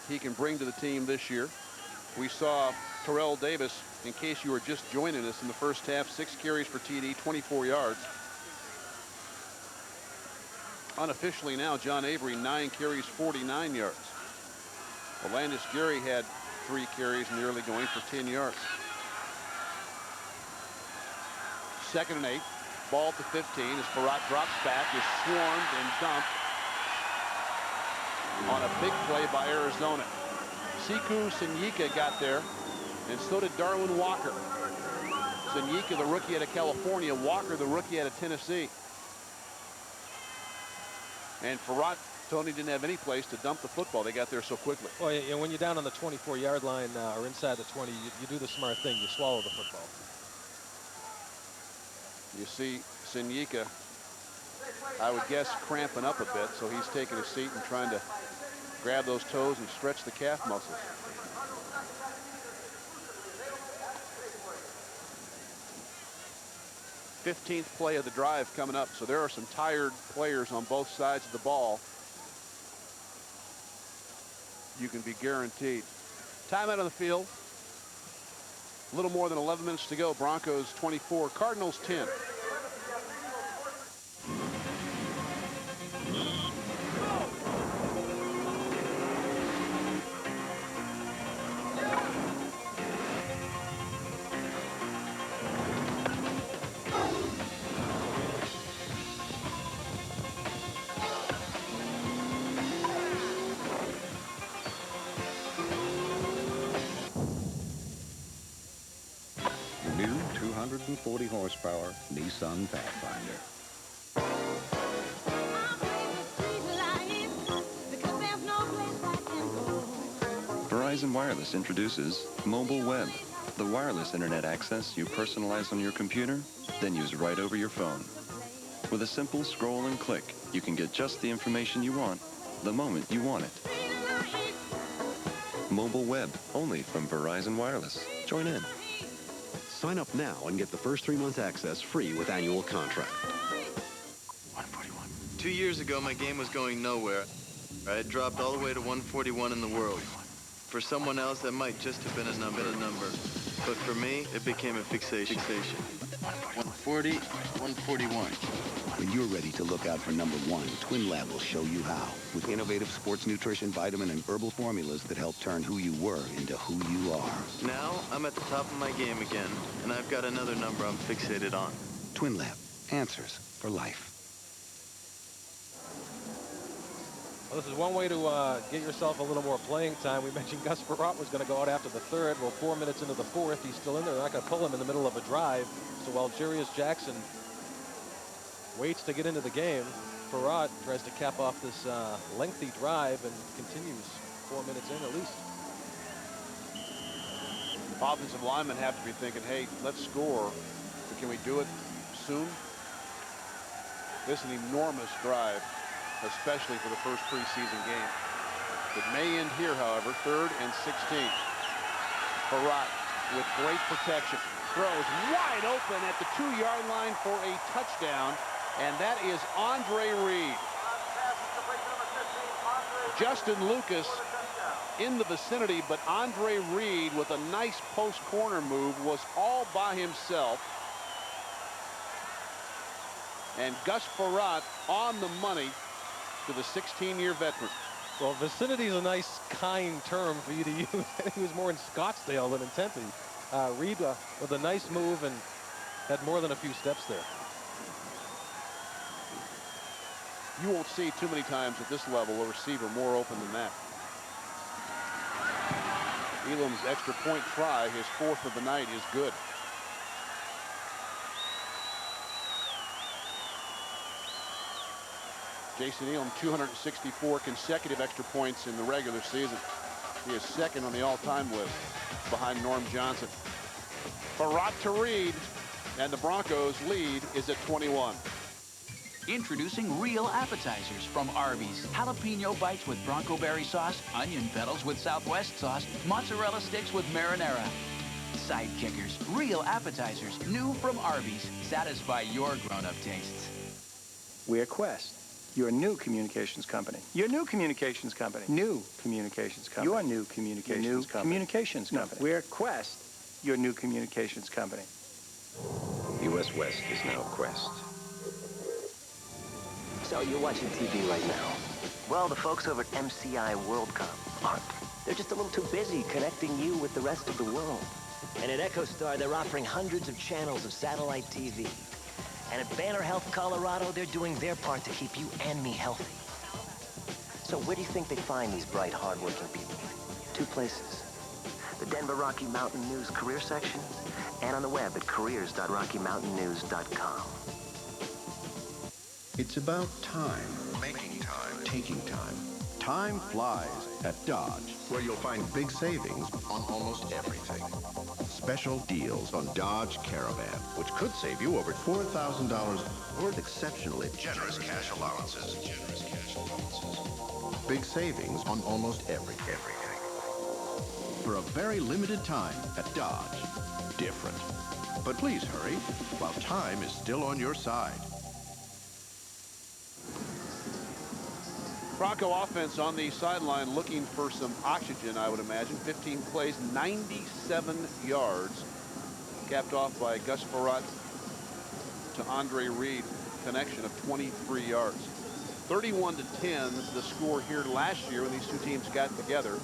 he can bring to the team this year. We saw Terrell Davis, in case you were just joining us, in the first half, 6 carries for TD, 24 yards. Unofficially now, John Avery, 9 carries, 49 yards. Landis Gary had 3 carries in the early going for 10 yards. 2nd and 8. Ball to 15 as Frerotte drops back, is swarmed and dumped on a big play by Arizona. Siku Senyika got there, and so did Darwin Walker. Senyika, the rookie out of California. Walker, the rookie out of Tennessee. And Frerotte, Tony, didn't have any place to dump the football. They got there so quickly. Well, and when you're down on the 24-yard line or inside the 20, you do the smart thing. You swallow the football. You see Senyika, I would guess, cramping up a bit, so he's taking a seat and trying to grab those toes and stretch the calf muscles. '15th play of the drive coming up, so there are some tired players on both sides of the ball. You can be guaranteed. Timeout on the field. A little more than 11 minutes to go. Broncos 24, Cardinals 10. horsepower Nissan Pathfinder. Verizon Wireless introduces Mobile Web, the wireless internet access you personalize on your computer, then use right over your phone. With a simple scroll and click, you can get just the information you want, the moment you want it. Mobile Web, only from Verizon Wireless. Join in. Sign up now and get the first 3 months access free with annual contract. 2 years ago, my game was going nowhere. I had dropped all the way to 141 in the world. For someone else, that might just have been a number. But for me, it became a fixation. 140, 141. When you're ready to look out for number 1, Twin Lab will show you how. With innovative sports nutrition, vitamin, and herbal formulas that help turn who you were into who you are. Now, I'm at the top of my game again, and I've got another number I'm fixated on. Twin Lab. Answers for life. Well, this is one way to get yourself a little more playing time. We mentioned Gus Frerotte was going to go out after the third. Well, 4 minutes into the fourth, he's still in there. They're not going to pull him in the middle of a drive. So while Jarius Jackson waits to get into the game, Frerotte tries to cap off this lengthy drive and continues 4 minutes in at least. Offensive linemen have to be thinking, hey, let's score, but can we do it soon? This is an enormous drive, especially for the first preseason game. It may end here, however, 3rd and 16. Frerotte with great protection. Throws wide open at the 2-yard line for a touchdown, and that is Andre Reed. Justin Lucas in the vicinity, but Andre Reed with a nice post corner move was all by himself. And Gus Frerotte on the money to the 16-year veteran. Well, vicinity is a nice, kind term for you to use. He was more in Scottsdale than in Tempe. Reed with a nice move and had more than a few steps there. You won't see too many times at this level a receiver more open than that. Elam's extra point try, his 4th of the night, is good. Jason Elam, 264 consecutive extra points in the regular season. He is 2nd on the all-time list behind Norm Johnson. Frerotte to Reed, and the Broncos' lead is at 21. Introducing real appetizers from Arby's. Jalapeno bites with Bronco berry sauce, onion petals with Southwest sauce, mozzarella sticks with marinara. Side kickers, real appetizers, new from Arby's. Satisfy your grown-up tastes. We're Quest, your new communications company. Your new communications company. New communications company. Your new communications company. Communications company. We're Quest, your new communications company. US West is now Quest. So you're watching TV right now. Well, the folks over at MCI WorldCom aren't. They're just a little too busy connecting you with the rest of the world. And at EchoStar, they're offering hundreds of channels of satellite TV. And at Banner Health Colorado, they're doing their part to keep you and me healthy. So where do you think they find these bright, hardworking people? 2 places. The Denver Rocky Mountain News career section, and on the web at careers.rockymountainnews.com. It's about time. Making time. Taking time. Time flies at Dodge, where you'll find big savings on almost everything. Special deals on Dodge Caravan, which could save you over $4,000 worth exceptionally generous cash allowances. Big savings on almost everything. For a very limited time at Dodge. Different. But please hurry while time is still on your side. Bronco offense on the sideline looking for some oxygen, I would imagine. 15 plays, 97 yards. Capped off by Gus Frerotte to Andre Reed, connection of 23 yards. 31-10, the score here last year when these two teams got together.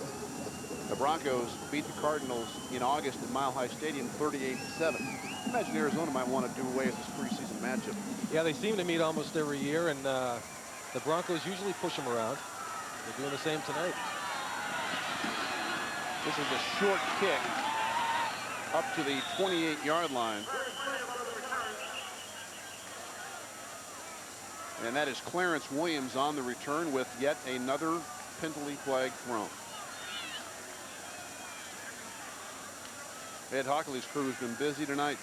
The Broncos beat the Cardinals in August at Mile High Stadium 38-7. Imagine Arizona might want to do away with this preseason matchup. Yeah, they seem to meet almost every year, and the Broncos usually push them around. They're doing the same tonight. This is a short kick up to the 28-yard line. And that is Clarence Williams on the return with yet another penalty flag thrown. Ed Hockley's crew has been busy tonight.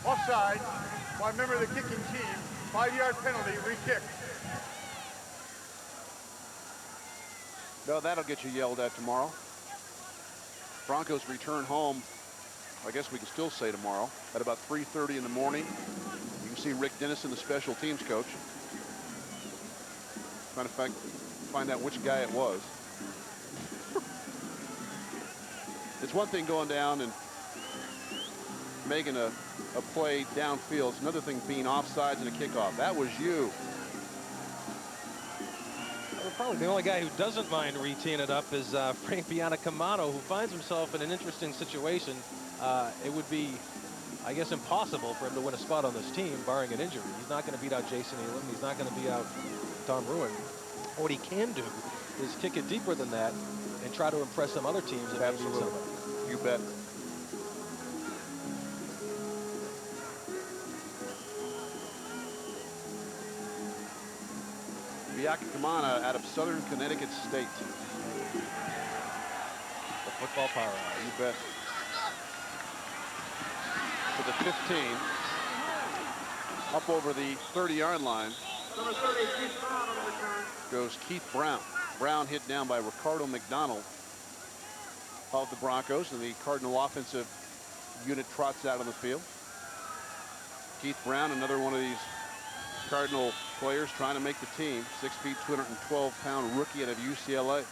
Offside by a member of the kicking team. 5-yard penalty, re-kick. No, that'll get you yelled at tomorrow. Broncos return home, I guess we can still say tomorrow, at about 3:30 in the morning. You can see Rick Dennison, the special teams coach, trying to find out which guy it was. It's one thing going down and making a play downfield. It's another thing being offsides and a kickoff. That was you. Well, probably the only guy who doesn't mind re-teeing it up is Frank Bianacamano, who finds himself in an interesting situation. It would be, I guess, impossible for him to win a spot on this team, barring an injury. He's not going to beat out Jason Elam. He's not going to beat out Tom Ruin. What he can do is kick it deeper than that and try to impress some other teams. And absolutely. You bet. Bianacamano out of Southern Connecticut State. The football powerhouse. You bet. To the 15. Up over the 30-yard line. Number 30, Keith Brown on the return. Goes Keith Brown. Brown hit down by Ricardo McDonald of the Broncos, and the Cardinal offensive unit trots out on the field. Keith Brown, another one of these Cardinal players trying to make the team. 6 feet, 212-pound rookie out of UCLA.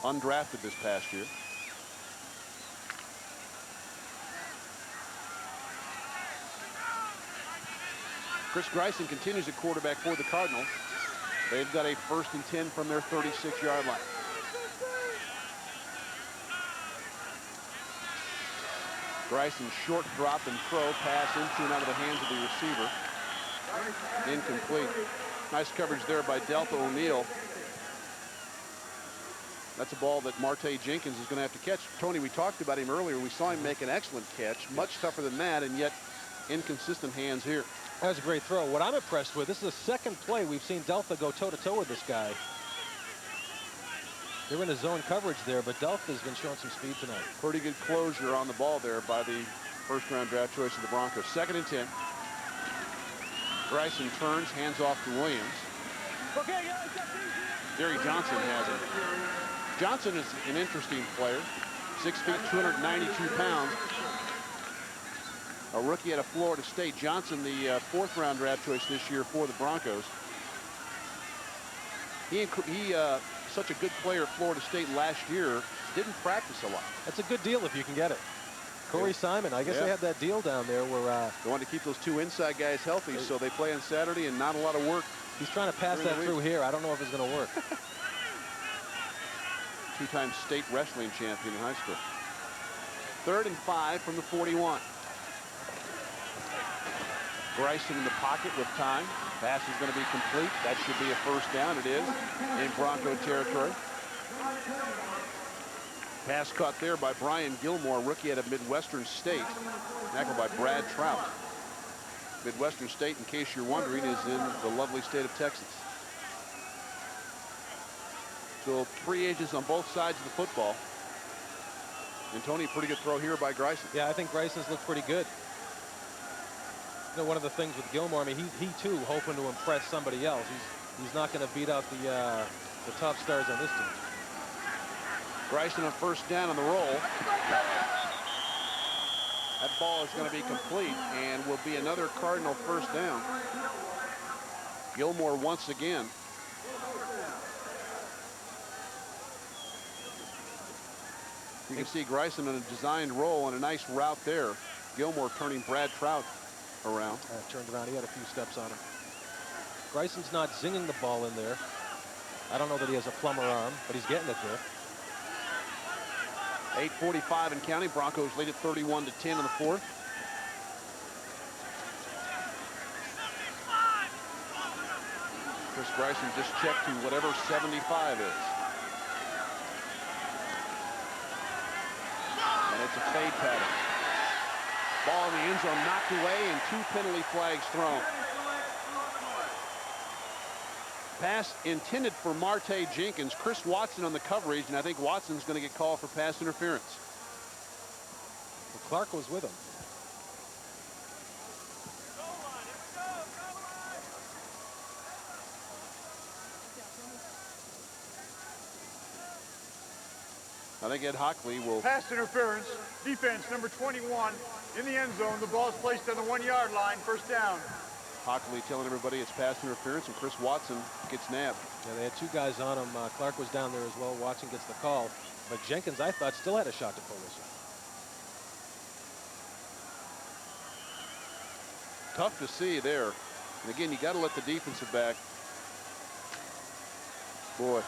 Undrafted this past year. Chris Greisen continues at quarterback for the Cardinals. They've got a 1st and 10 from their 36-yard line. Greisen short drop and throw, pass into and out of the hands of the receiver. Incomplete. Nice coverage there by Delta O'Neal. That's a ball that Marte Jenkins is going to have to catch. Tony, we talked about him earlier. We saw him make an excellent catch, much tougher than that, and yet inconsistent hands here. That was a great throw. What I'm impressed with, this is the second play we've seen Delta go toe-to-toe with this guy. They're in a zone coverage there, but Delta's been showing some speed tonight. Pretty good closure on the ball there by the first-round draft choice of the Broncos. 2nd and 10. Greisen turns, hands off to Williams. Okay, guys, Gary Johnson has it. Johnson is an interesting player. 6 feet, 292 pounds. A rookie out of Florida State. Johnson, the 4th-round draft choice this year for the Broncos. He such a good player at Florida State last year, didn't practice a lot. That's a good deal if you can get it. Corey Simon, I guess they had that deal down there where they want to keep those 2 inside guys healthy, so they play on Saturday and not a lot of work. He's trying to pass that through here. I don't know if it's going to work. 2-time state wrestling champion in high school. 3rd and 5 from the 41. Greisen in the pocket with time. Pass is going to be complete. That should be a 1st down. It is in Bronco territory. Pass caught there by Brian Gilmore, rookie out of Midwestern State. Tackled by Brad Trout. Midwestern State, in case you're wondering, is in the lovely state of Texas. So 3 ages on both sides of the football. And Tony, pretty good throw here by Greisen. Yeah, I think Greisen's looked pretty good. You know, one of the things with Gilmore, I mean, he too hoping to impress somebody else. He's not going to beat out the top stars on this team. Greisen on 1st down on the roll. That ball is going to be complete and will be another Cardinal 1st down. Gilmore once again. You can see Greisen on a designed roll and a nice route there. Gilmore turning Brad Trout around. Turned around. He had a few steps on him. Greisen's not zinging the ball in there. I don't know that he has a plumber arm, but he's getting it there. 8:45 and counting. Broncos lead at 31-10 in the 4th. Chris Bryson just checked to whatever 75 is. And it's a fade pattern. Ball in the end zone knocked away and 2 penalty flags thrown. Pass intended for Marte Jenkins. Chris Watson on the coverage, and I think Watson's going to get called for pass interference. Well, Clark was with him. I think Ed Hockley will... Pass interference. Defense, number 21. In the end zone, the ball is placed on the 1-yard line. First down. Hockley telling everybody it's pass interference, and Chris Watson gets nabbed. Yeah, they had 2 guys on him. Clark was down there as well. Watson gets the call. But Jenkins, I thought, still had a shot to pull this one. Tough to see there. And again, you got to let the defensive back. Boy.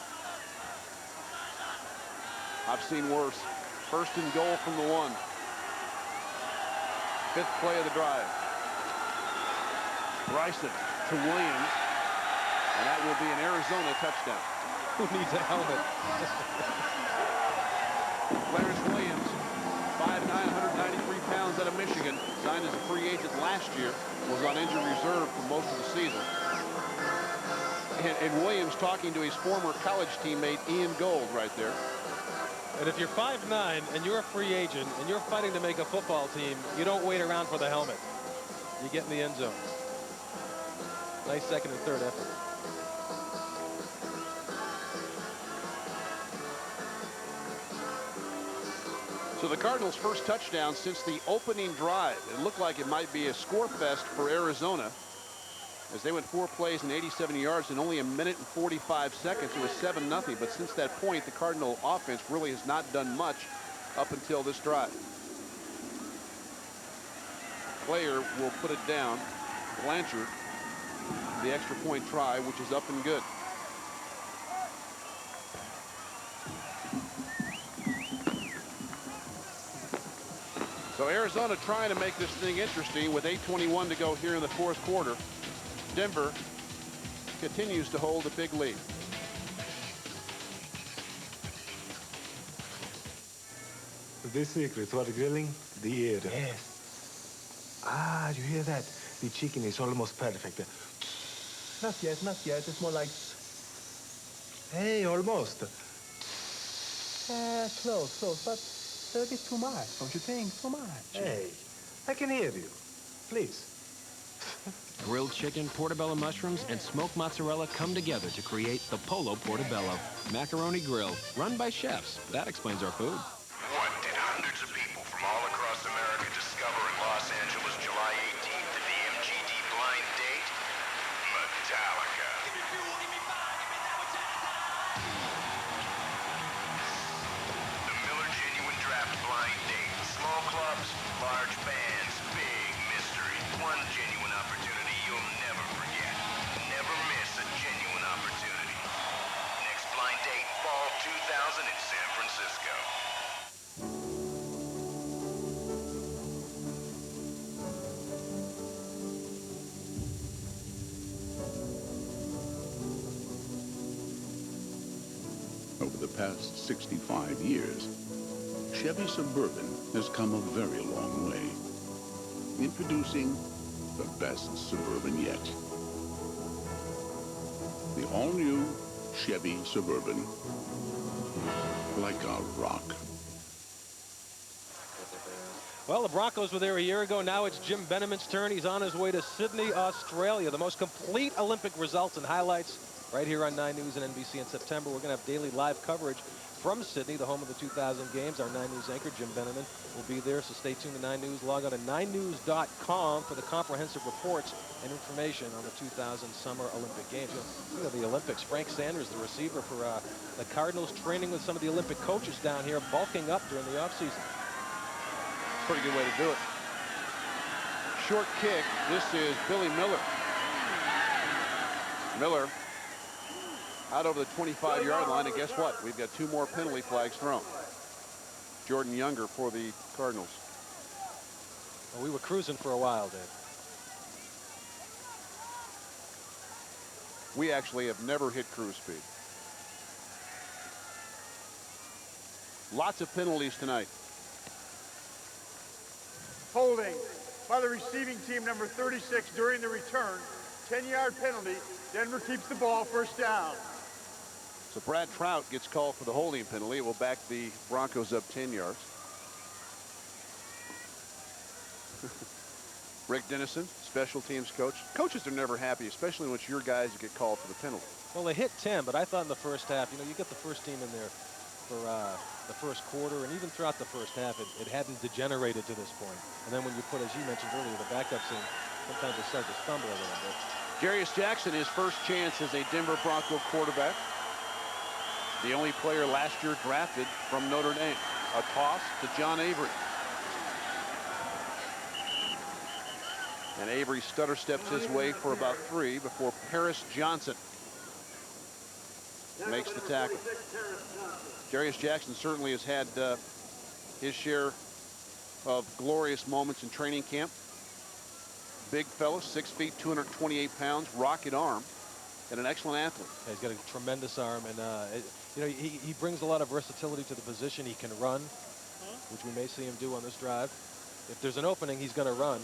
I've seen worse. First and goal from the 1. 5th play of the drive. Bryson to Williams. And that will be an Arizona touchdown. Who needs a helmet? Clarence Williams, 5'9", 193 pounds out of Michigan. Signed as a free agent last year. Was on injured reserve for most of the season. And Williams talking to his former college teammate Ian Gold right there. And if you're 5'9" and you're a free agent and you're fighting to make a football team, you don't wait around for the helmet. You get in the end zone. Nice second and third effort. So the Cardinals' first touchdown since the opening drive. It looked like it might be a score fest for Arizona as they went 4 plays and 87 yards in only 1 minute and 45 seconds. It was 7-0. But since that point, the Cardinal offense really has not done much up until this drive. Player will put it down. Blanchard, the extra point try, which is up and good. So Arizona trying to make this thing interesting with 8:21 to go here in the 4th quarter. Denver continues to hold a big lead. The secret for the grilling? The air. Yes. Ah, you hear that? The chicken is almost perfect. Not yet, not yet. It's more like... Hey, almost. Close, but a bit too much, don't you think? Too much. Hey, I can hear you. Please. Grilled chicken, portobello mushrooms, and smoked mozzarella come together to create the Polo Portobello. Macaroni grill, run by chefs. That explains our food. What did hundreds of people from all across America discover in Los Angeles July 18th at the MGD blind date? Metallica. The Miller Genuine Draft blind date. Small clubs, large bands, big mystery. One genuine opportunity you'll never forget. Never miss a genuine opportunity. Next blind date, fall 2000 in San Francisco. Over the past 65 years, Chevy Suburban has come a very long way. Introducing the best Suburban yet. The all-new Chevy Suburban. Like a rock. Well, the Broncos were there a year ago. Now it's Jim Beneman's turn. He's on his way to Sydney, Australia. The most complete Olympic results and highlights right here on 9 News and NBC in September. We're going to have daily live coverage from Sydney, the home of the 2000 games. Our 9 News anchor, Jim Beneman, will be there, so stay tuned to 9 News. Log on to 9news.com for the comprehensive reports and information on the 2000 Summer Olympic Games. You know, the Olympics, Frank Sanders, the receiver for the Cardinals, training with some of the Olympic coaches down here, bulking up during the offseason. Pretty good way to do it. Short kick. This is Billy Miller. Miller out over the 25-yard line, and guess what? We've got 2 more penalty flags thrown. Jordan Younger for the Cardinals. Well, we were cruising for a while, Dave. We actually have never hit cruise speed. Lots of penalties tonight. Holding by the receiving team, number 36, during the return. 10-yard penalty. Denver keeps the ball, first down. So Brad Trout gets called for the holding penalty. It will back the Broncos up 10 yards. Rick Dennison, special teams coach. Coaches are never happy, especially when it's your guys who get called for the penalty. Well, they hit 10, but I thought in the first half, you know, you get the first team in there for the first quarter, and even throughout the first half, it hadn't degenerated to this point. And then when you put, as you mentioned earlier, the backups in, sometimes they start to stumble a little bit. Jarius Jackson, his first chance as a Denver Bronco quarterback. The only player last year drafted from Notre Dame. A toss to John Avery. And Avery stutter steps his way for about 3 before Paris Johnson makes the tackle. Jarius Jackson certainly has had his share of glorious moments in training camp. Big fellow, 6 feet, 228 pounds, rocket arm, and an excellent athlete. Yeah, he's got a tremendous arm, and you know, he brings a lot of versatility to the position. He can run, which we may see him do on this drive. If there's an opening, he's going to run.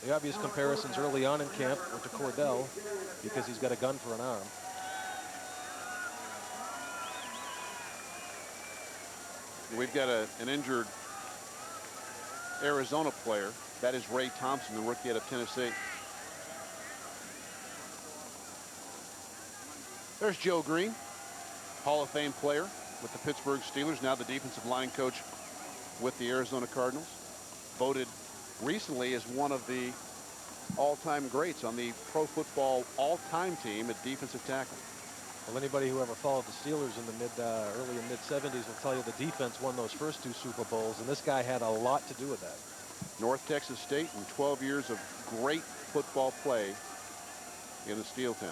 The obvious comparisons early on in camp were to Cordell because he's got a gun for an arm. We've got an injured Arizona player. That is Ray Thompson, the rookie out of Tennessee. There's Joe Green, Hall of Fame player with the Pittsburgh Steelers, now the defensive line coach with the Arizona Cardinals. Voted recently as one of the all-time greats on the Pro Football all-time team at defensive tackle. Well, anybody who ever followed the Steelers in the early and mid-70s will tell you the defense won those first 2 Super Bowls, and this guy had a lot to do with that. North Texas State and 12 years of great football play in the Steel Town.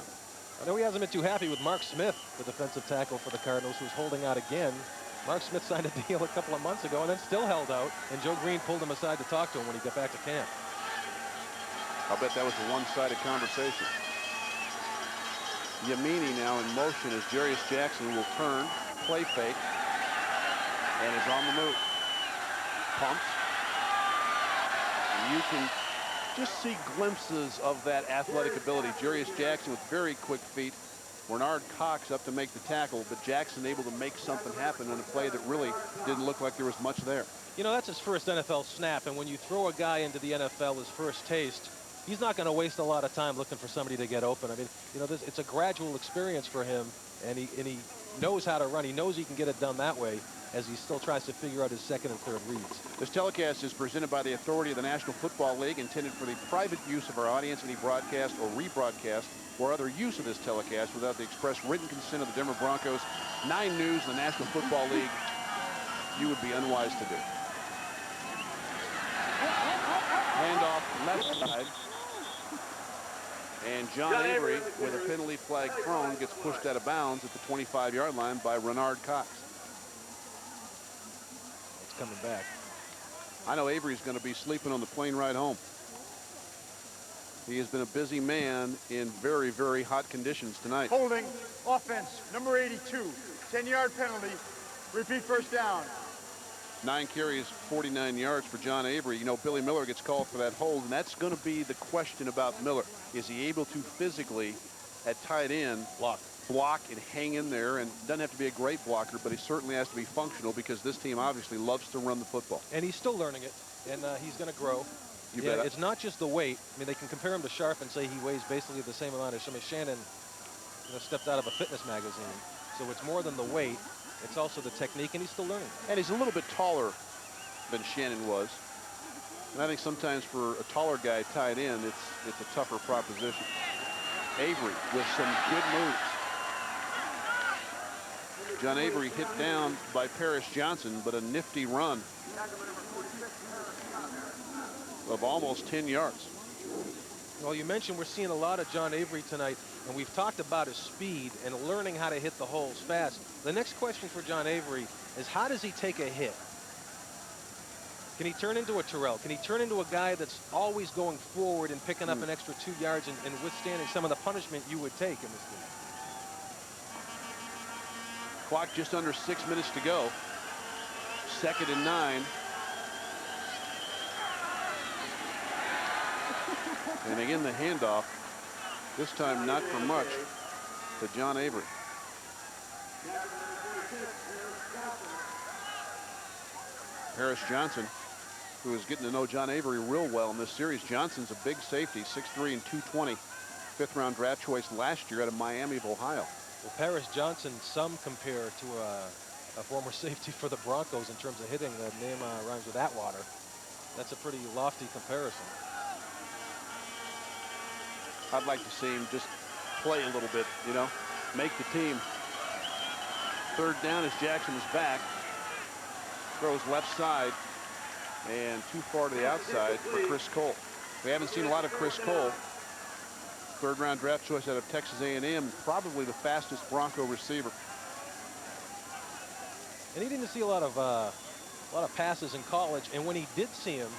I know he hasn't been too happy with Mark Smith, the defensive tackle for the Cardinals, who's holding out again. Mark Smith signed a deal a couple of months ago and then still held out, and Joe Green pulled him aside to talk to him when he got back to camp. I'll bet that was a one-sided conversation. Yamini now in motion as Jarius Jackson will turn, play fake, and is on the move. Pumps. And you can just see glimpses of that athletic ability. Jarius Jackson with very quick feet. Bernard Cox up to make the tackle, but Jackson able to make something happen on a play that really didn't look like there was much there. You know, that's his first NFL snap, and when you throw a guy into the NFL his first taste, he's not going to waste a lot of time looking for somebody to get open. I mean, you know, it's a gradual experience for him, and he knows how to run. He knows he can get it done that way as he still tries to figure out his second and third reads. This telecast is presented by the authority of the National Football League, intended for the private use of our audience. Any broadcast or rebroadcast or other use of this telecast without the express written consent of the Denver Broncos, 9 News, and the National Football League, you would be unwise to do. Handoff left side. And John Avery, with a penalty flag thrown, gets pushed out of bounds at the 25-yard line by Bernard Cox. It's coming back. I know Avery's going to be sleeping on the plane ride home. He has been a busy man in very, very hot conditions tonight. Holding, offense, number 82, 10-yard penalty, repeat first down. 9 carries, 49 yards for John Avery. You know, Billy Miller gets called for that hold, and that's going to be the question about Miller. Is he able to physically, at tight end, block and hang in there? And doesn't have to be a great blocker, but he certainly has to be functional because this team obviously loves to run the football. And he's still learning it, and he's going to grow. You yeah, bet. it's not just the weight. I mean, they can compare him to Sharp and say he weighs basically the same amount as Shannon, you know, stepped out of a fitness magazine. So it's more than the weight. It's also the technique, and he's still learning. And he's a little bit taller than Shannon was. And I think sometimes for a taller guy tied in, it's a tougher proposition. Avery with some good moves. John Avery hit down by Paris Johnson, but a nifty run of almost 10 yards. Well, you mentioned we're seeing a lot of John Avery tonight, and we've talked about his speed and learning how to hit the holes fast. The next question for John Avery is, how does he take a hit? Can he turn into a Terrell? Can he turn into a guy that's always going forward and picking up an extra 2 yards and withstanding some of the punishment you would take in this game? Clock just under 6 minutes to go. 2nd and 9. And again, the handoff, this time not for much, to John Avery. Harris Johnson, who is getting to know John Avery real well in this series. Johnson's a big safety, 6'3" and 220. 5th-round draft choice last year out of Miami of Ohio. Well, Paris Johnson, some compare to a former safety for the Broncos in terms of hitting. The name rhymes with Atwater. That's a pretty lofty comparison. I'd like to see him just play a little bit, you know, make the team. 3rd down as Jackson is back. Throws left side and too far to the outside for Chris Cole. We haven't seen a lot of Chris Cole. 3rd-round draft choice out of Texas A&M, probably the fastest Bronco receiver. And he didn't see a lot of passes in college. And when he did see him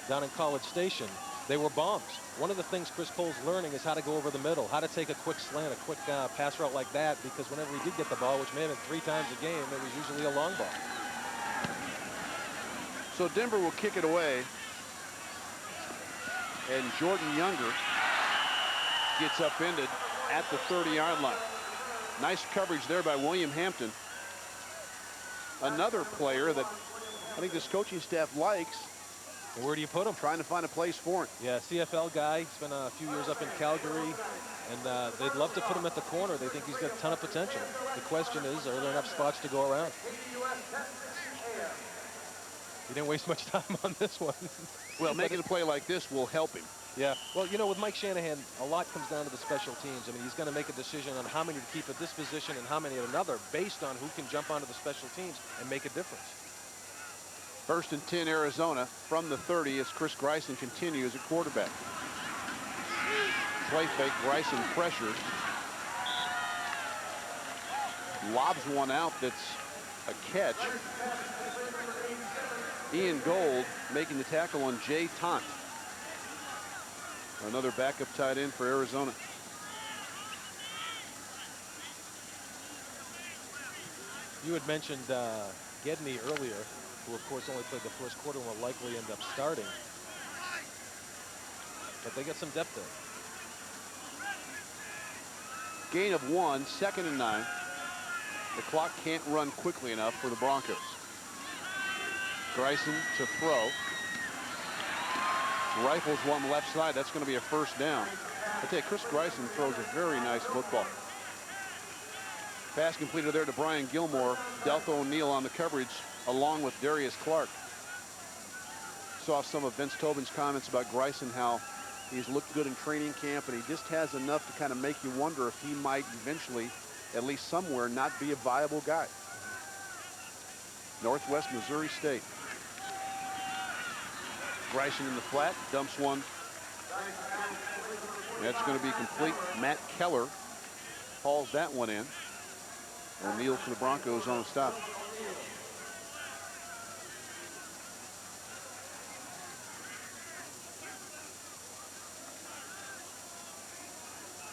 down in College Station, they were bombs. One of the things Chris Cole's learning is how to go over the middle, how to take a quick slant, a quick pass route like that, because whenever he did get the ball, which may have been 3 times a game, it was usually a long ball. So Denver will kick it away. And Jordan Younger gets upended at the 30-yard line. Nice coverage there by William Hampton. Another player that I think this coaching staff likes. And where do you put him? Trying to find a place for him. Yeah, CFL guy. Spent a few years up in Calgary. And they'd love to put him at the corner. They think he's got a ton of potential. The question is, are there enough spots to go around? He didn't waste much time on this one. Well, making a play like this will help him. Yeah. Well, you know, with Mike Shanahan, a lot comes down to the special teams. I mean, he's going to make a decision on how many to keep at this position and how many at another based on who can jump onto the special teams and make a difference. 1st and 10 Arizona from the 30 as Chris Greisen continues at quarterback. Play fake, Greisen pressure. Lobs one out that's a catch. Ian Gold making the tackle on Jay Taunt. Another backup tight end for Arizona. You had mentioned Gedney earlier, who of course only played the first quarter and will likely end up starting. But they got some depth there. Gain of 1, 2nd and 9. The clock can't run quickly enough for the Broncos. Greisen to throw. Rifles one left side. That's going to be a 1st down. I tell you, Chris Greisen throws a very nice football. Pass completed there to Brian Gilmore. Deltha O'Neill on the coverage, along with Darius Clark. Saw some of Vince Tobin's comments about Greisen, how he's looked good in training camp, and he just has enough to kind of make you wonder if he might eventually, at least somewhere, not be a viable guy. Northwest Missouri State. Greisen in the flat, dumps one. That's going to be complete. Matt Keller hauls that one in. O'Neill for the Broncos on the stop.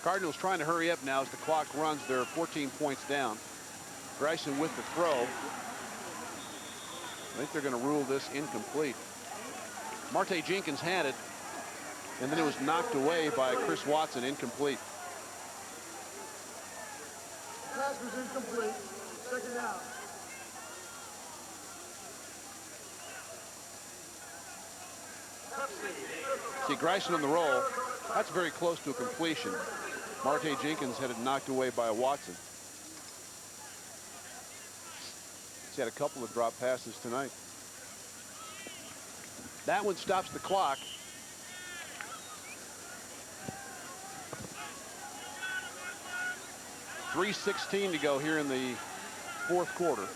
Cardinals trying to hurry up now as the clock runs. They're 14 points down. Greisen with the throw. I think they're going to rule this incomplete. Marte Jenkins had it, and then it was knocked away by Chris Watson, incomplete. Pass was incomplete. 2nd down. See, Greisen on the roll. That's very close to a completion. Marte Jenkins had it knocked away by Watson. He's had a couple of drop passes tonight. That one stops the clock. .316 to go here in the 4th quarter.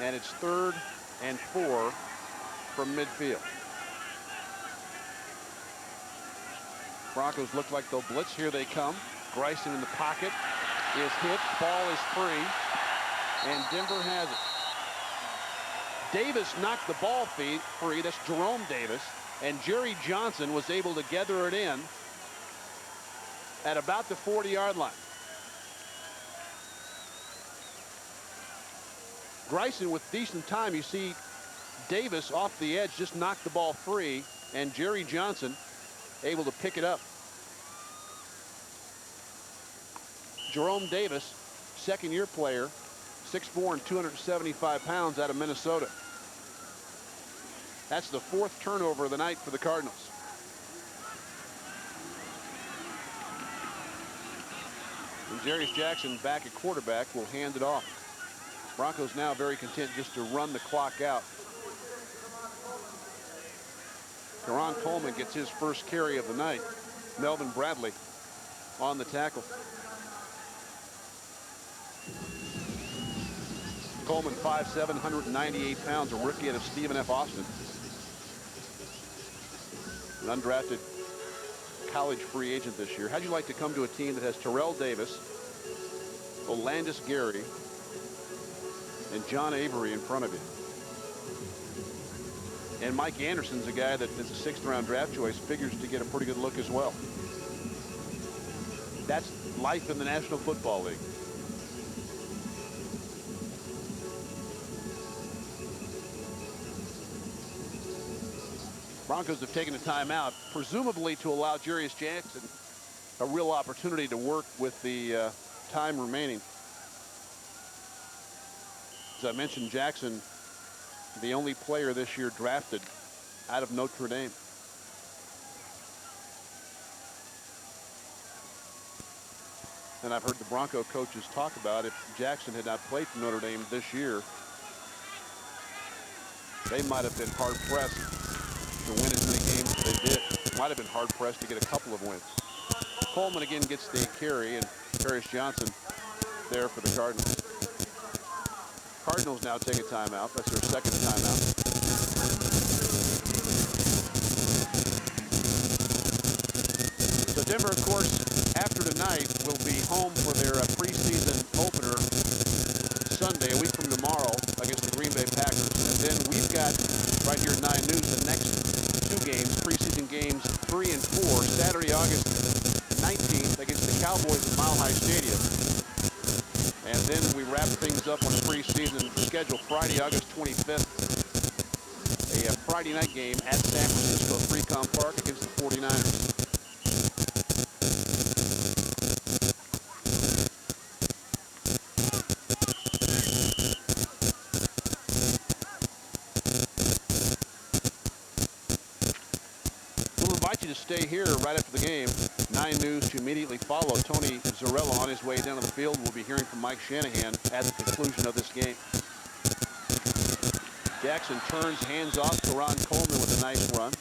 And it's 3rd and 4 from midfield. Broncos look like they'll blitz. Here they come. Greisen in the pocket is hit. Ball is free. And Denver has it. Davis knocked the ball free. That's Jerome Davis. And Jerry Johnson was able to gather it in at about the 40-yard line. Greisen with decent time. You see Davis off the edge just knocked the ball free, and Jerry Johnson able to pick it up. Jerome Davis, second-year player, 6'4" and 275 pounds out of Minnesota. That's the 4th turnover of the night for the Cardinals. And Jarius Jackson back at quarterback will hand it off. Broncos now very content just to run the clock out. Teron Coleman gets his first carry of the night. Melvin Bradley on the tackle. Coleman 5'7", 198 pounds, a rookie out of Stephen F. Austin. An undrafted college free agent this year. How'd you like to come to a team that has Terrell Davis, Olandis Gary, and John Avery in front of you? And Mike Anderson's a guy that is a 6th-round draft choice, figures to get a pretty good look as well. That's life in the National Football League. Broncos have taken a timeout, presumably to allow Jarius Jackson a real opportunity to work with the time remaining. As I mentioned, Jackson, the only player this year drafted out of Notre Dame. And I've heard the Bronco coaches talk about if Jackson had not played for Notre Dame this year, they might have been hard-pressed to win as many games as they did. Might have been hard-pressed to get a couple of wins. Coleman again gets the carry, and Jarius Johnson there for the Cardinals. Cardinals now take a timeout. That's their second timeout. So Denver, of course, after tonight, will be home for their preseason opener Sunday, a week from tomorrow, against the Green Bay Packers. And then we've got, right here at 9 News, the next 2 games, preseason games 3 and 4, Saturday, August 19th against the Cowboys at Mile High Stadium. And then we wrap things up on the preseason schedule Friday, August 25th. A Friday night game at San Francisco 3Com Park against the 49ers. We'll invite you to stay here right after the game. 9 News to immediately follow. Tony Zarella on his way down to the field. We'll be hearing from Mike Shanahan at the conclusion of this game. Jackson turns, hands off to Ron Coleman with a nice run.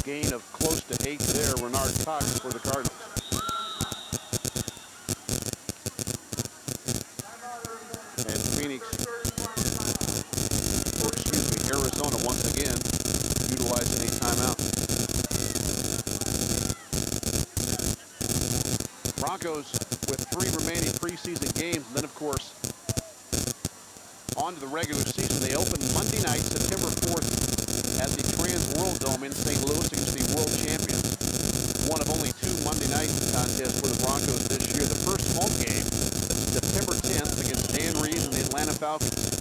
Gain of close to 8 there. Renard Cox for the Cardinals. And Phoenix, or excuse me, Arizona once again utilizing a timeout. Broncos with 3 remaining preseason games, and then of course on to the regular season. They open Monday night, September 4th at the Trans World Dome in St. Louis against the world champions. One of only 2 Monday night contests for the Broncos this year. The first home game, September 10th against Dan Reeves and the Atlanta Falcons.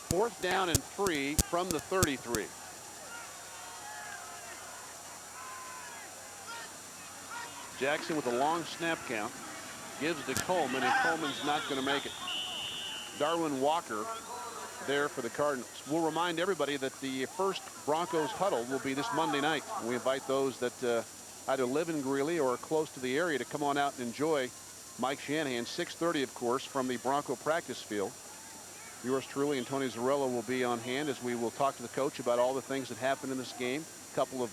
Fourth down and 3 from the 33. Jackson with a long snap count gives to Coleman, and Coleman's not going to make it. Darwin Walker there for the Cardinals. We'll remind everybody that the first Broncos huddle will be this Monday night. We invite those that either live in Greeley or are close to the area to come on out and enjoy Mike Shanahan. 6:30, of course, from the Bronco practice field. Yours truly and Tony Zarella will be on hand as we will talk to the coach about all the things that happened in this game. A couple of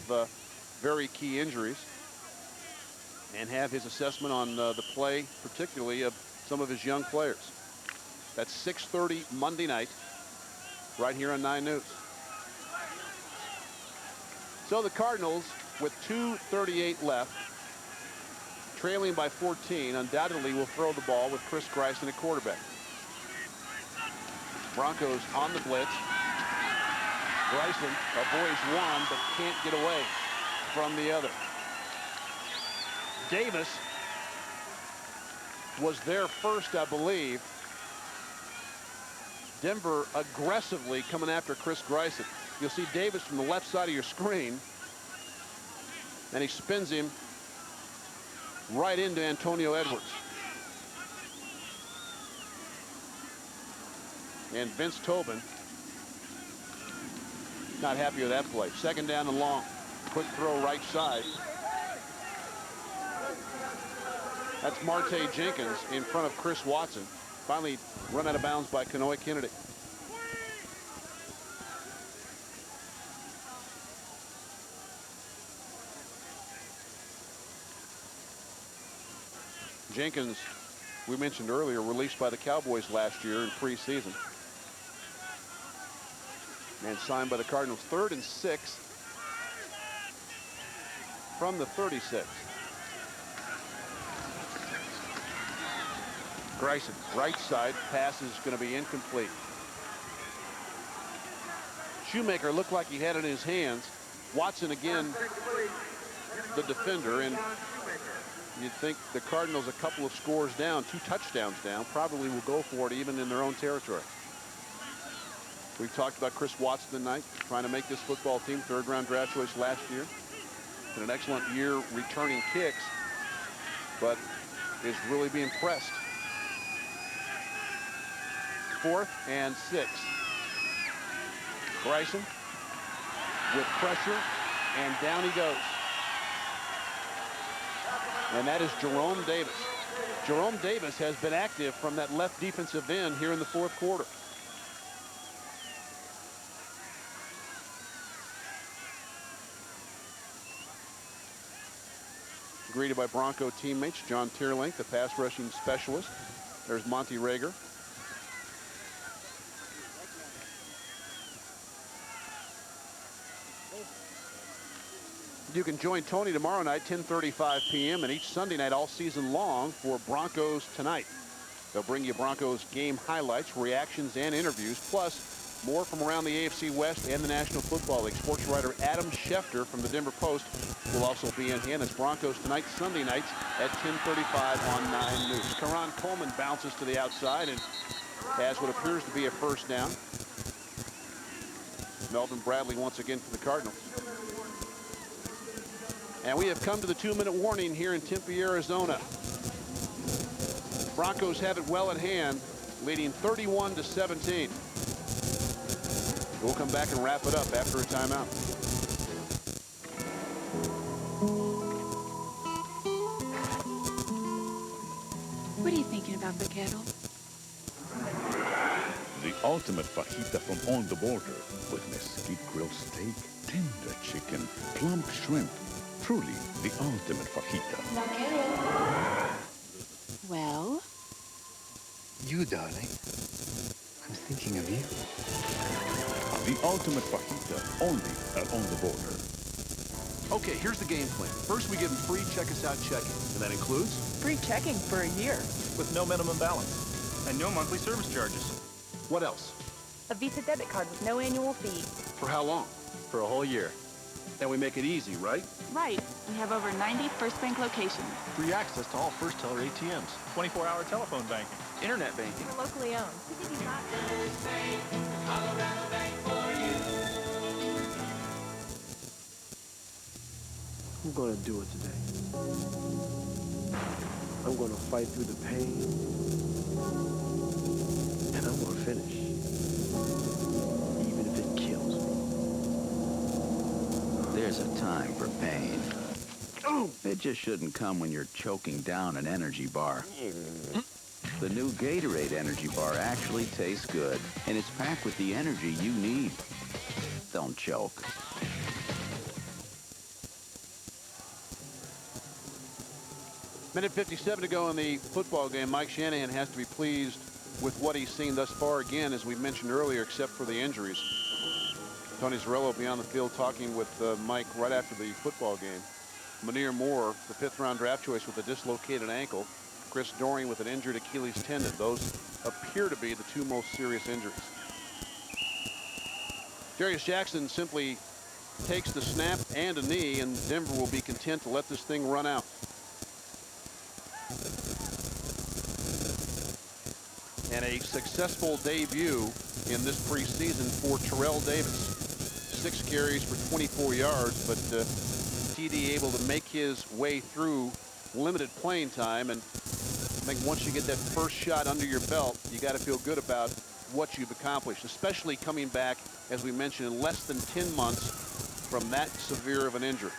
very key injuries. and have his assessment on the play, particularly of some of his young players. That's 6:30 Monday night, right here on 9 News. So the Cardinals, with 2:38 left, trailing by 14, undoubtedly will throw the ball with Chris Greisen at quarterback. Broncos on the blitz. Greisen avoids one, but can't get away from the other. Davis was there first, I believe. Denver aggressively coming after Chris Greisen. You'll see Davis from the left side of your screen, and he spins him right into Antonio Edwards. And Vince Tobin not happy with that play. Second down and long. Quick throw right side. That's Marte Jenkins in front of Chris Watson. Finally run out of bounds by Kanoe Kennedy. Jenkins, we mentioned earlier, released by the Cowboys last year in preseason. And signed by the Cardinals. 3rd and 6 from the 36. Greisen, right side, pass is going to be incomplete. Shoemaker looked like he had it in his hands. Watson again, the defender, and you'd think the Cardinals a couple of scores down, 2 touchdowns down, probably will go for it even in their own territory. We've talked about Chris Watson tonight, trying to make this football team 3rd-round draft choice last year. And an excellent year returning kicks, but is really being pressed. 4th and 6. Greisen with pressure, and down he goes. And that is Jerome Davis. Jerome Davis has been active from that left defensive end here in the 4th quarter. Greeted by Bronco teammates, John Tierlink, the pass rushing specialist. There's Monty Rager. You can join Tony tomorrow night, 10:35 p.m. and each Sunday night all season long for Broncos Tonight. They'll bring you Broncos game highlights, reactions, and interviews, plus more from around the AFC West and the National Football League. Sports writer Adam Schefter from the Denver Post will also be in hand. It's Broncos Tonight, Sunday nights at 10:35 on 9 News. Karan Coleman bounces to the outside and has what appears to be a first down. Melvin Bradley once again for the Cardinals. And we have come to the 2-minute warning here in Tempe, Arizona. Broncos have it well at hand, leading 31-17. We'll come back and wrap it up after a timeout. What are you thinking about, Vaquero? The ultimate fajita from on the border with mesquite grilled steak, tender chicken, plump shrimp. Truly the ultimate fajita. Well? You, darling. I'm thinking of you. The ultimate fajita only at On the Border. Okay, here's the game plan. First, we give them free check-us-out checking, and that includes free checking for a year with no minimum balance and no monthly service charges. What else? A Visa debit card with no annual fee. For how long? For a whole year. And we make it easy, right? Right. We have over 90 First Bank locations. Free access to all First Teller ATMs. 24-hour telephone banking. Internet banking. We're locally owned. I'm gonna do it today. I'm gonna fight through the pain. And I'm gonna finish. Even if it kills me. There's a time for pain. It just shouldn't come when you're choking down an energy bar. The new Gatorade energy bar actually tastes good, and it's packed with the energy you need. Don't choke. Minute 57 to go in the football game. Mike Shanahan has to be pleased with what he's seen thus far, again, as we mentioned earlier, except for the injuries. Tony Zarello will be on the field talking with Mike right after the football game. Manir Moore, the 5th-round draft choice, with a dislocated ankle. Chris Doring with an injured Achilles tendon. Those appear to be the 2 most serious injuries. Darius Jackson simply takes the snap and a knee, and Denver will be content to let this thing run out. And a successful debut in this preseason for Terrell Davis. 6 carries for 24 yards, but TD able to make his way through limited playing time. And I think once you get that first shot under your belt, you got to feel good about what you've accomplished, especially coming back, as we mentioned, in less than 10 months from that severe of an injury.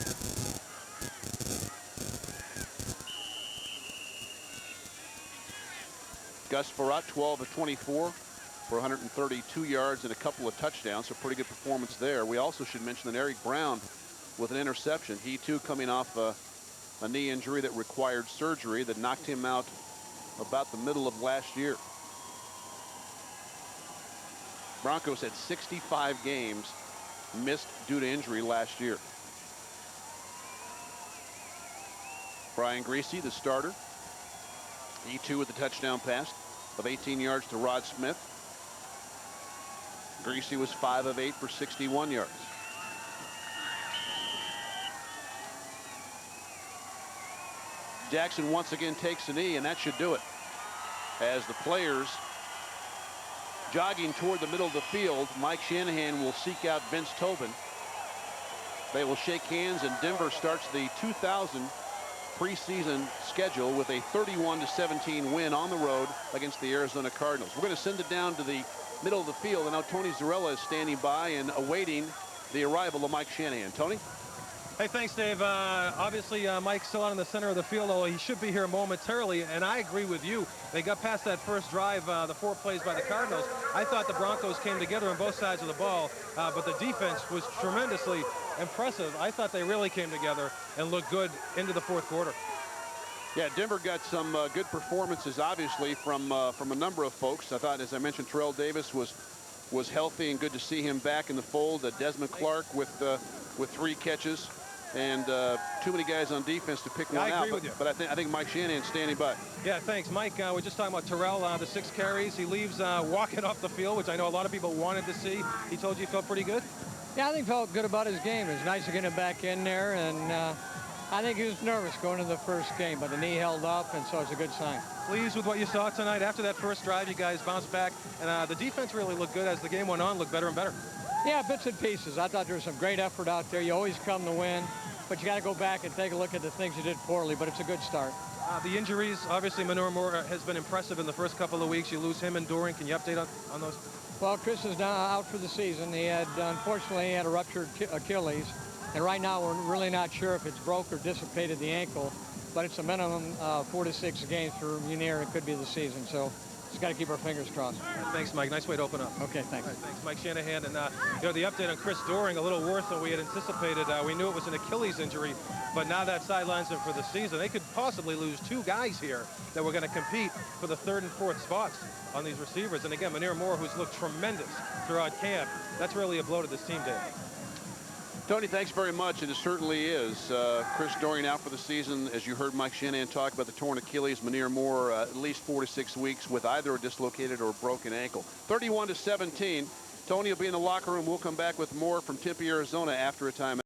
Gus Farrat, 12 of 24 for 132 yards and a couple of touchdowns, so pretty good performance there. We also should mention that Eric Brown with an interception. He too coming off a knee injury that required surgery that knocked him out about the middle of last year. Broncos had 65 games missed due to injury last year. Brian Griese, the starter. He too with the touchdown pass of 18 yards to Rod Smith. Griese was 5 of 8 for 61 yards. Jackson once again takes a knee, and that should do it. As the players jogging toward the middle of the field, Mike Shanahan will seek out Vince Tobin. They will shake hands, and Denver starts the 2000 preseason schedule with a 31-17 win on the road against the Arizona Cardinals. We're going to send it down to the middle of the field, and now Tony Zarella is standing by and awaiting the arrival of Mike Shanahan. Tony? Hey, thanks, Dave. Obviously, Mike's still out in the center of the field, although he should be here momentarily, and I agree with you. They got past that first drive, the 4 plays by the Cardinals. I thought the Broncos came together on both sides of the ball, but the defense was tremendously impressive. I thought they really came together and looked good into the 4th quarter. Yeah, Denver got some good performances, obviously, from a number of folks. I thought, as I mentioned, Terrell Davis was healthy, and good to see him back in the fold. Desmond Clark with 3 catches. And too many guys on defense to pick one out. I agree with you. But I think Mike Shanahan's standing by. Yeah, thanks, Mike. We're just talking about Terrell, the 6 carries. He leaves walking off the field, which I know a lot of people wanted to see. He told you he felt pretty good? Yeah, I think he felt good about his game. It was nice to get him back in there, and I think he was nervous going into the first game, but the knee held up, and so it's a good sign. Pleased with what you saw tonight. After that first drive, you guys bounced back, and the defense really looked good as the game went on, looked better and better. Yeah, bits and pieces. I thought there was some great effort out there. You always come to win, but you got to go back and take a look at the things you did poorly, but it's a good start. The injuries, obviously, Manir Moore has been impressive in the first couple of weeks. You lose him and Doring. Can you update on those? Well, Chris is now out for the season. He had, unfortunately, had a ruptured Achilles, and right now we're really not sure if it's broke or dissipated the ankle, but it's a minimum 4 to 6 games for Munir. It could be the season, so just got to keep our fingers crossed. Right, thanks, Mike. Nice way to open up. Okay, thanks. Right, thanks, Mike Shanahan. And the update on Chris Doring, a little worse than we had anticipated. We knew it was an Achilles injury, but now that sidelines him for the season. They could possibly lose 2 guys here that were going to compete for the 3rd and 4th spots on these receivers. And again, Manir Moore, who's looked tremendous throughout camp. That's really a blow to this team, Dave. Tony, thanks very much. And it certainly is. Chris Doring out for the season. As you heard Mike Shanahan talk about the torn Achilles, Manir Moore at least 4 to 6 weeks with either a dislocated or a broken ankle. 31-17. Tony will be in the locker room. We'll come back with more from Tempe, Arizona after a timeout.